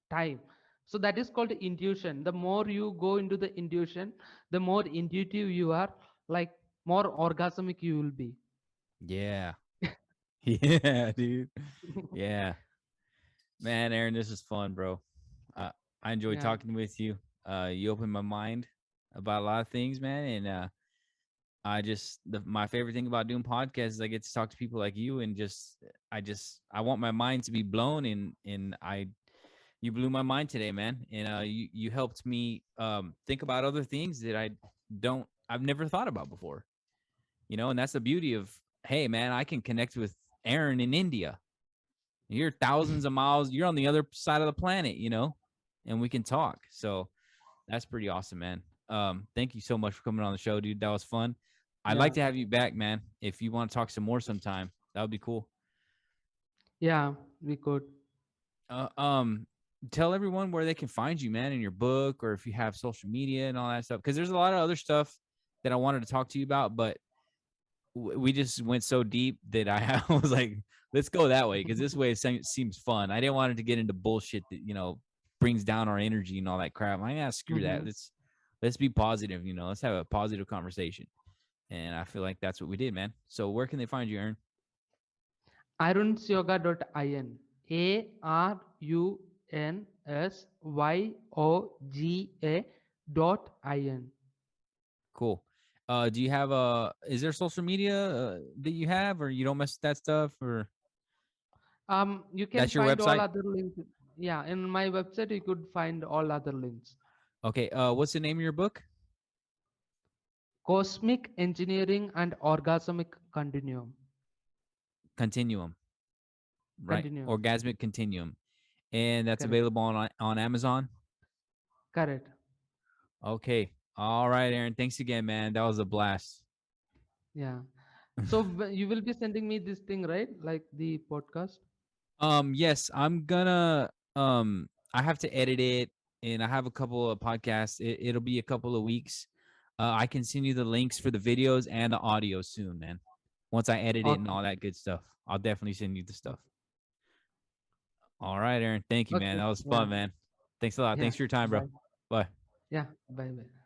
time. So that is called intuition. The more you go into the intuition, the more intuitive you are, like more orgasmic you will be. Yeah. Yeah, dude. Yeah. Man, Aaron, this is fun, bro. Uh, I enjoyed Yeah, talking with you. You opened my mind about a lot of things, man. And my favorite thing about doing podcasts is I get to talk to people like you and I want my mind to be blown and I you blew my mind today, man. And you helped me think about other things that I've never thought about before. You know, and that's the beauty of, hey, man, I can connect with Aaron in India. You're thousands of miles, you're on the other side of the planet, you know, and we can talk. So that's pretty awesome, man. Thank you so much for coming on the show, dude. That was fun. I'd like yeah, to have you back, man. If you want to talk some more sometime, that would be cool. yeah. We could. Uh, um, Tell everyone where they can find you, man, in your book or if you have social media and all that stuff. Because there's a lot of other stuff that I wanted to talk to you about, but we just went so deep that I was like, let's go that way because this way it seems fun. I didn't want it to get into bullshit that brings down our energy and all that crap. I gotta screw that. Hmm. Let's be positive. Let's have a positive conversation. And I feel like that's what we did, man. So where can they find you, Aaron? Arunsyoga.in. ARUNSYOGA.in. Cool. Do you have is there social media that you have, or you don't mess with that stuff, or You can that's your find all website? other links. Yeah, in my website you could find all other links. Okay. What's the name of your book? Cosmic Engineering and Orgasmic Continuum. Continuum, right? Continuum. Orgasmic Continuum, and that's Correct. available on Amazon. Correct. Okay. All right, Aaron. Thanks again, man. That was a blast. Yeah. So you will be sending me this thing, right? Like the podcast. Yes, I'm gonna I have to edit it and I have a couple of podcasts. It'll be a couple of weeks. I can send you the links for the videos and the audio soon, man. Once I edit it and Okay. all that good stuff. I'll definitely send you the stuff. Okay. All right, Aaron. Thank you, man. Okay. That was Yeah. fun, man. Thanks a lot. Yeah. Thanks for your time, bro. Bye. Bye. Yeah. Bye. Bye.